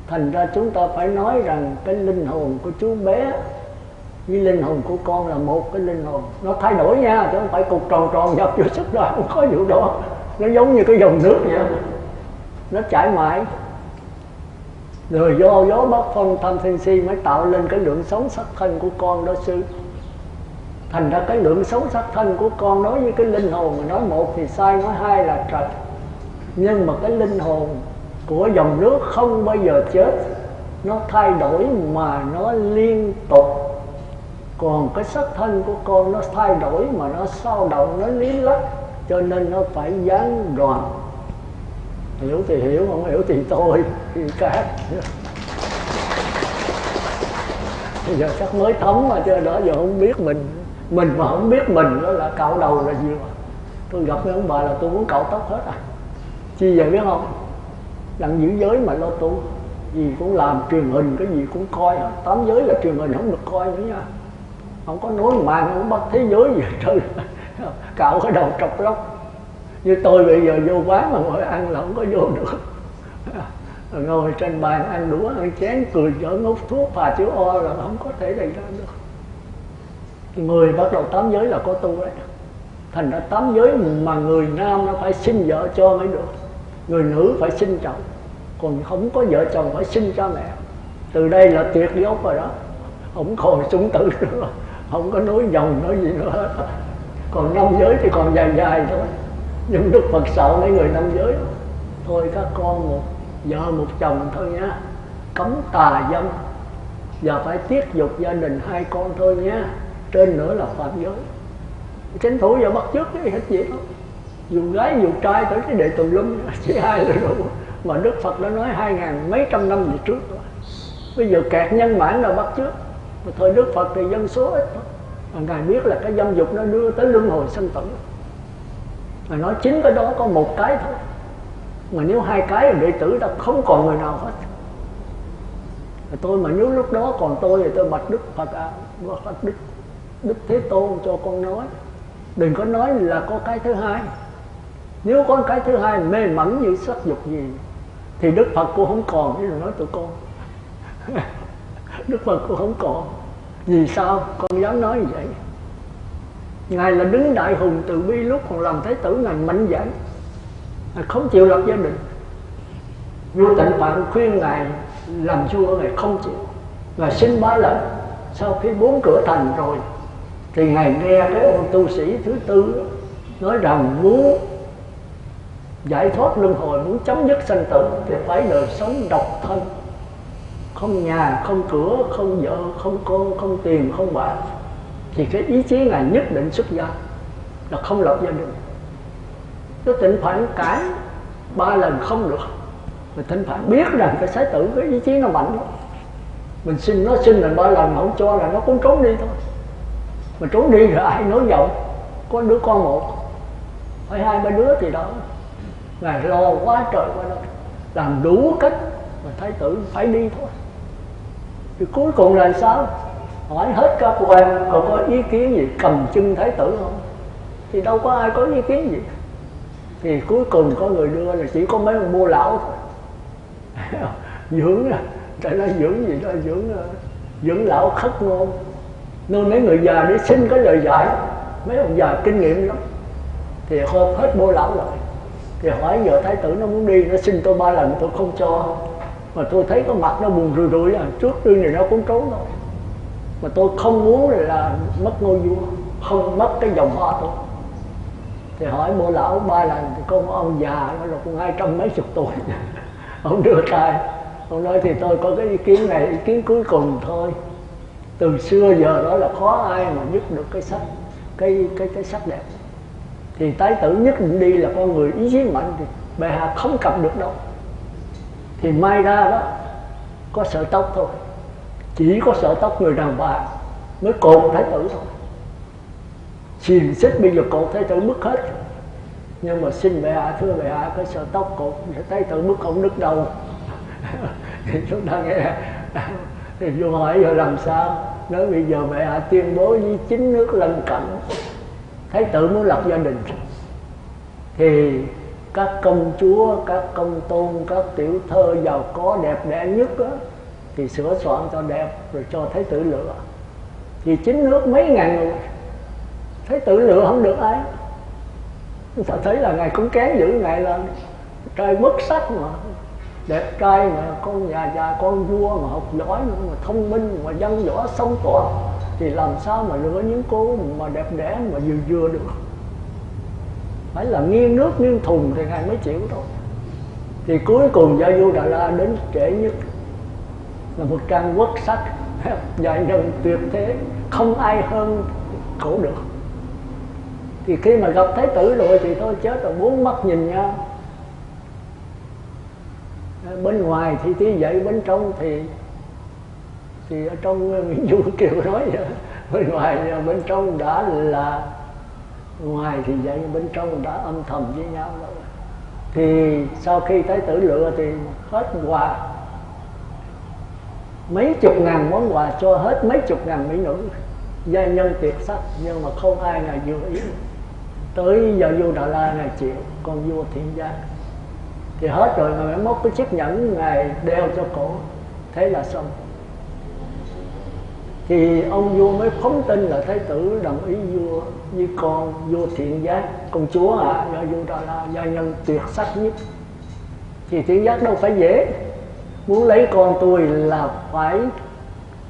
Thành ra chúng ta phải nói rằng cái linh hồn của chú bé với linh hồn của con là một cái linh hồn, nó thay đổi nha, chứ không phải cục tròn tròn nhập vô sức đó, không có vụ đó. Nó giống như cái dòng nước vậy, nó chảy mãi. Rồi do gió bát phong tham sân si mới tạo lên cái lượng sống sắc thân của con đó sư. Thành ra cái lượng sống sắc thân của con nói với cái linh hồn mà nói một thì sai, nói hai là trật. Nhưng mà cái linh hồn của dòng nước không bao giờ chết, nó thay đổi mà nó liên tục. Còn cái sắc thân của con nó thay đổi mà nó sao động, nó lý lắc, cho nên nó phải gián đoạn. Hiểu thì hiểu, không hiểu thì thôi, thì khác. Bây giờ chắc mới thấm mà chứ đó giờ không biết mình mà không biết mình đó là cạo đầu là gì mà. Tôi gặp mấy ông bà là tôi muốn cạo tóc hết à. Chi vậy biết không? Đặng giữ giới mà lo tu, gì cũng làm, truyền hình cái gì cũng coi. 8 giới là truyền hình không được coi nữa nha. Không có nói màn, không bắt thế giới gì hết trơn. Cạo cái đầu trọc lóc. Như tôi bây giờ vô quán mà ngồi ăn là không có vô được. Ngồi trên bàn ăn đũa, ăn chén, cười giỡn, ngút thuốc, phà chữ O là không có thể đầy ra được. Người bắt đầu 8 giới là có tu đấy. Thành ra 8 giới mà người nam nó phải sinh vợ cho mới được, người nữ phải sinh chồng, còn không có vợ chồng phải sinh cha mẹ. Từ đây là tuyệt gốc rồi đó, không còn súng tử nữa, không có nối dòng nói gì nữa hết. Còn 5 giới thì còn dài dài thôi. Nhưng Đức Phật sợ mấy người 5 giới. Thôi các con một vợ một chồng thôi nhá, cấm tà dâm, và phải tiết dục gia đình 2 con thôi nhá, trên nữa là phạm giới. Tranh thủ và bắt chước cái hết gì đó, dù gái dù trai tới cái đệ tùm lum chỉ 2 là đủ. Mà Đức Phật đã nói 2000 mấy trăm năm về trước rồi. Bây giờ kẹt nhân mãn là bắt chước. Mà thời Đức Phật thì dân số ít thôi, mà Ngài biết là cái dâm dục nó đưa tới luân hồi sanh tử. Ngài nói chính cái đó có một cái thôi, mà nếu 2 cái là đệ tử đã không còn người nào hết. Tôi mà nếu lúc đó còn tôi thì tôi bạch Đức Phật bạch Đức Thế Tôn cho con nói, đừng có nói là có cái thứ hai. Nếu có cái thứ hai mê mẩn như sắc dục gì thì Đức Phật cũng không còn, chứ đừng nói tụi con. Đức Phật cũng không còn. Vì sao con dám nói như vậy? Ngài là đứng đại hùng từ bi, lúc còn làm Thái tử Ngài mạnh dạn, Ngài không chịu lập gia đình. Vua Tịnh Phạn khuyên Ngài làm vua, Ngài không chịu. Ngài xin 3 lần. Sau khi 4 cửa thành rồi thì Ngài nghe cái ông tu sĩ thứ tư nói rằng muốn giải thoát luân hồi, muốn chấm dứt sanh tử thì phải đời sống độc thân, không nhà, không cửa, không vợ, không con, không tiền, không bạc. Thì cái ý chí Ngài nhất định xuất gia, là không lập gia đình. Cái Tịnh Phạn cãi 3 lần không được. Mà Tịnh Phạn biết rằng cái Thái tử cái ý chí nó mạnh lắm. Mình xin nó xin lần 3 lần không cho là nó cũng trốn đi thôi. Mà trốn đi rồi ai nói giọng, có đứa con một, phải 2-3 đứa thì đó. Ngài lo quá trời quá đất, làm đủ cách mà Thái tử phải đi thôi. Thì cuối cùng là sao? Hỏi hết các quan còn có ý kiến gì cầm chân Thái tử không? Thì đâu có ai có ý kiến gì. Thì cuối cùng có người đưa là chỉ có mấy ông Bô lão thôi. Dưỡng, tại nó dưỡng gì đó, dưỡng lão khất ngôn. Nên mấy người già để xin cái lời dạy, mấy ông già kinh nghiệm lắm. Thì họp hết Bô lão lại. Thì hỏi giờ Thái tử nó muốn đi, nó xin tôi 3 lần tôi không cho. Mà tôi thấy cái mặt nó buồn rười rượi, trước đi này nó cũng trốn thôi. Mà tôi không muốn là mất ngôi vua, không mất cái dòng họ tôi. Thì hỏi Bô lão 3 lần thì có một ông già nó là cũng 200 mấy chục tuổi. Ông đưa tay, ông nói thì tôi có cái ý kiến này, ý kiến cuối cùng thôi. Từ xưa giờ đó là khó ai mà dứt được cái sắc, cái sắc đẹp. Thì Thái tử nhất định đi là con người ý chí mạnh, thì bệ hạ không cầm được đâu. Thì may ra đó có sợi tóc thôi, chỉ có sợi tóc người đàn bà mới cột Thái tử thôi. Xiềng xích bây giờ cột Thái tử mất hết. Nhưng mà xin bệ hạ, thưa bệ hạ, cái sợi tóc cột Thái tử mất không đứt đâu. Thì chúng ta nghe Thì vua hỏi rồi làm sao? Nói bây giờ bệ hạ tuyên bố với 9 nước lân cận Thái tử muốn lập gia đình, thì các công chúa, các công tôn, các tiểu thơ giàu có đẹp đẽ nhất đó, thì sửa soạn cho đẹp rồi cho Thái tử lựa. Thì 9 nước mấy ngàn người, Thái tử lựa không được ai. Chúng ta thấy là Ngài cũng kén dữ, Ngài là trai quốc sắc mà, đẹp trai mà, con nhà già con vua mà học giỏi nữa, mà thông minh mà văn võ song tỏa, thì làm sao mà lựa những cô mà đẹp đẽ mà vừa vừa được. Phải là nghiêng nước nghiêng thùng thì Ngài mới chịu thôi. Thì cuối cùng Gia Du Đà La đến trễ nhất, là một trang quốc sắc giai nhân tuyệt thế, không ai hơn cổ được. Thì khi mà gặp Thái tử rồi thì thôi chết rồi, bốn mắt nhìn nhau. Bên ngoài thì tí vậy, bên trong thì ở trong Nguyễn Du Kiều nói vậy. Bên ngoài bên trong đã là, ngoài thì vậy, bên trong đã âm thầm với nhau rồi. Thì sau khi Thái tử lựa thì hết quà, mấy chục ngàn món quà cho hết mấy chục ngàn mỹ nữ gia nhân tuyệt sắc, nhưng mà không ai Ngài vừa ý. Tới Gia Du Đà La Ngài chịu, con vua Thiện Giác thì hết rồi. Ngài mới móc cái chiếc nhẫn Ngài đeo cho cổ, thế là xong. Thì ông vua mới phóng tin là Thái tử đồng ý vua với con vua Thiện Giác, công chúa Gia Du Đà La gia nhân tuyệt sắc nhất. Thì Thiện Giác đâu phải dễ, muốn lấy con tôi là phải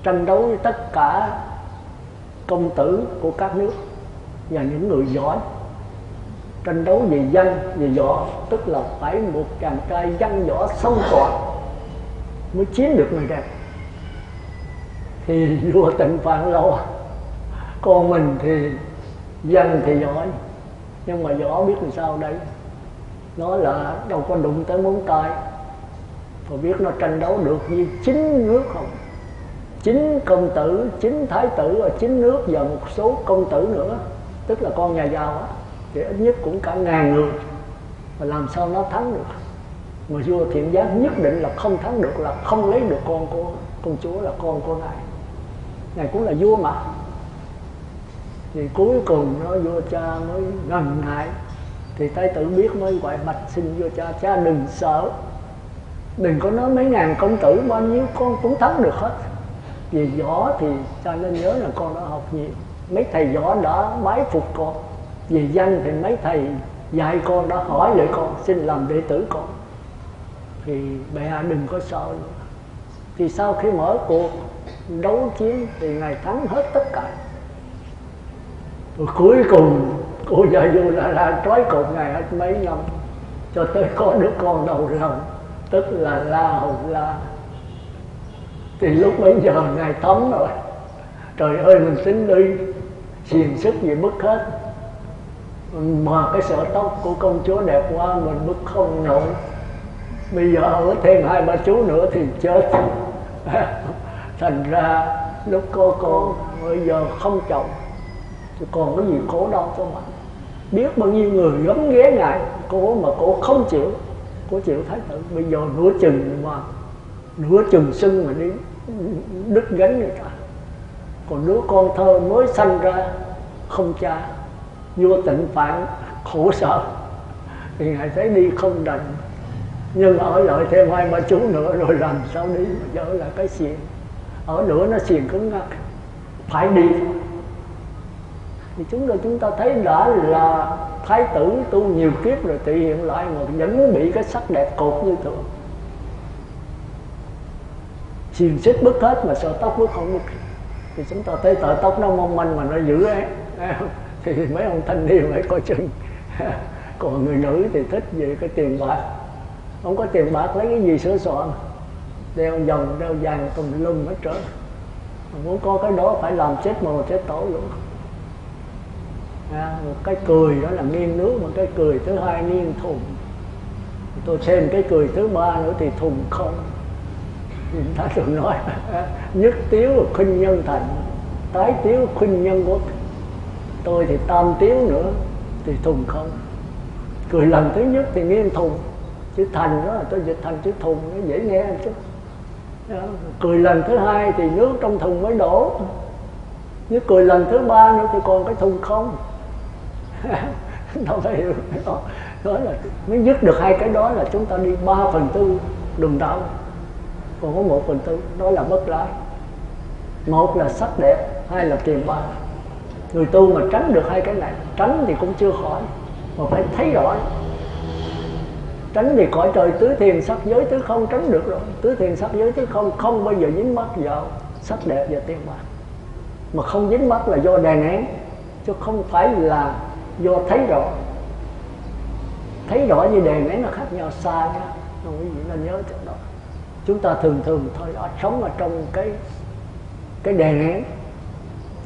tranh đấu với tất cả công tử của các nước và những người giỏi, tranh đấu về văn, về võ, tức là phải một chàng trai văn võ song toàn mới chiếm được người đẹp. Thì vua Tịnh Phạn lo con mình thì văn thì giỏi, nhưng mà võ biết làm sao đây, nó là đâu có đụng tới móng tay. Và biết nó tranh đấu được với 9 nước không, 9 công tử, 9 thái tử ở 9 nước và một số công tử nữa, tức là con nhà giàu á, thì ít nhất cũng cả ngàn người. Mà làm sao nó thắng được? Mà vua Thiện Giác nhất định là không thắng được, là không lấy được con của công chúa, là con của Ngài. Ngài cũng là vua mà. Thì cuối cùng nó vua cha mới ngần ngại. Thì Thái tử biết mới gọi bạch xin vua cha: cha đừng sợ, đừng có nói mấy ngàn công tử bao nhiêu con cũng thắng được hết. Về võ thì cha nên nhớ là con đã học nhiều, mấy thầy võ đã bái phục con. Về văn thì mấy thầy dạy con đã hỏi lại con, xin làm đệ tử con. Thì bệ hạ đừng có sợ nữa. Thì sau khi mở cuộc đấu chiến thì Ngài thắng hết tất cả. Rồi cuối cùng cô Gia Du là trói cột Ngài hết mấy năm, cho tới có đứa con đầu lòng, tức là La Hầu La. Thì lúc bấy giờ Ngài thấm rồi, trời ơi mình tính đi xiềng sức gì bứt hết, mà cái sợi tóc của công chúa đẹp quá mình bứt không nổi. Bây giờ ở thêm 2-3 chú nữa thì chết. Thành ra lúc có con bây giờ không chồng thì còn cái gì khổ đau cho mình. Biết bao nhiêu người gấm ghé Ngài, cô mà cô không chịu, cô chịu Thái tử. Bây giờ nửa chừng sưng mà đi đứt gánh người ta. Còn đứa con thơ mới sanh ra không cha, vua Tịnh Phạn khổ sở thì Ngài thấy đi không đành, nhưng ở lại thêm 2-3 chú nữa rồi làm sao đi, dỡ lại cái xiềng. Ở nữa nó xiềng cứng ngắc, phải đi. Thì chúng ta thấy đã là thái tử tu nhiều kiếp rồi, tự hiện lại mà vẫn bị cái sắc đẹp cột như thường. Xiềng xích bứt hết mà sợi tóc bứt không bứt. Thì chúng ta thấy sợi tóc nó mong manh mà nó dữ ấy. Thì mấy ông thanh niên phải coi chừng. Còn người nữ thì thích về cái tiền bạc, không có tiền bạc lấy cái gì sửa soạn, đeo vòng đeo vàng tùm lum hết trơn. Muốn có cái đó phải làm chết mồ chết tổ luôn. Một cái cười đó là nghiêng nước, một cái cười thứ hai nghiêng thùng. Tôi xem cái cười thứ ba nữa thì thùng không. Người ta thường nói nhất tiếu khuynh nhân thành, tái tiếu khuynh nhân quốc. Tôi thì tam tiếu nữa thì thùng không. Cười lần thứ nhất thì nghiêng thùng, chữ thành đó là tôi dịch thành chữ thùng, nó dễ nghe một chút. Đó. Cười lần thứ hai thì nước trong thùng mới đổ, nếu cười lần thứ ba nữa thì còn cái thùng không. Đâu phải hiểu đó. Đó là mới dứt được hai cái đó là chúng ta đi 3/4 đường đạo, còn có 1/4 đó là bất lái. Một là sắc đẹp, hai là tiền bạc. Người tu mà tránh được hai cái này, tránh thì cũng chưa khỏi, mà phải thấy rõ. Tránh thì cõi trời tứ thiền sắc giới tứ không tránh được rồi. Tứ thiền sắc giới tứ không không bao giờ dính mắc vào sắc đẹp và tiền bạc. Mà không dính mắc là do đè nén, chứ không phải là do thấy rõ. Thấy rõ như đè nén là khác nhau xa nha. Quý vị nên nhớ chỗ đó. Chúng ta thường thôi sống ở trong cái đè nén,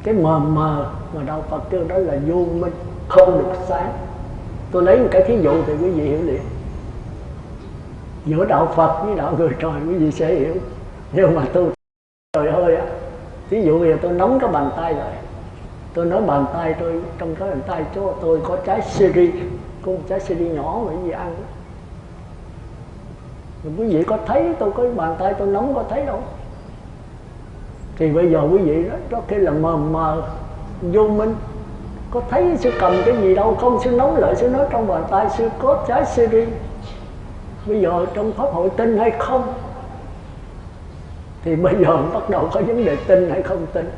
cái mờ mờ mà đạo Phật kêu đó là vô minh, không được sáng. Tôi lấy một cái thí dụ thì quý vị hiểu liền. Giữa đạo Phật với đạo người trời quý vị sẽ hiểu. Nhưng mà tôi trời ơi á, ví dụ bây giờ tôi nắm cái bàn tay lại, tôi nói bàn tay tôi, trong cái bàn tay chỗ tôi có trái siri, có một trái siri nhỏ mà quý vị ăn. Rồi quý vị có thấy tôi có bàn tay tôi nắm có thấy đâu. Thì bây giờ quý vị đó khi là mờ mờ vô minh, có thấy sư cầm cái gì đâu, không sư nóng lại sư nói trong bàn tay sư có trái siri. Bây giờ trong pháp hội tin hay không, thì bây giờ bắt đầu có vấn đề tin hay không tin.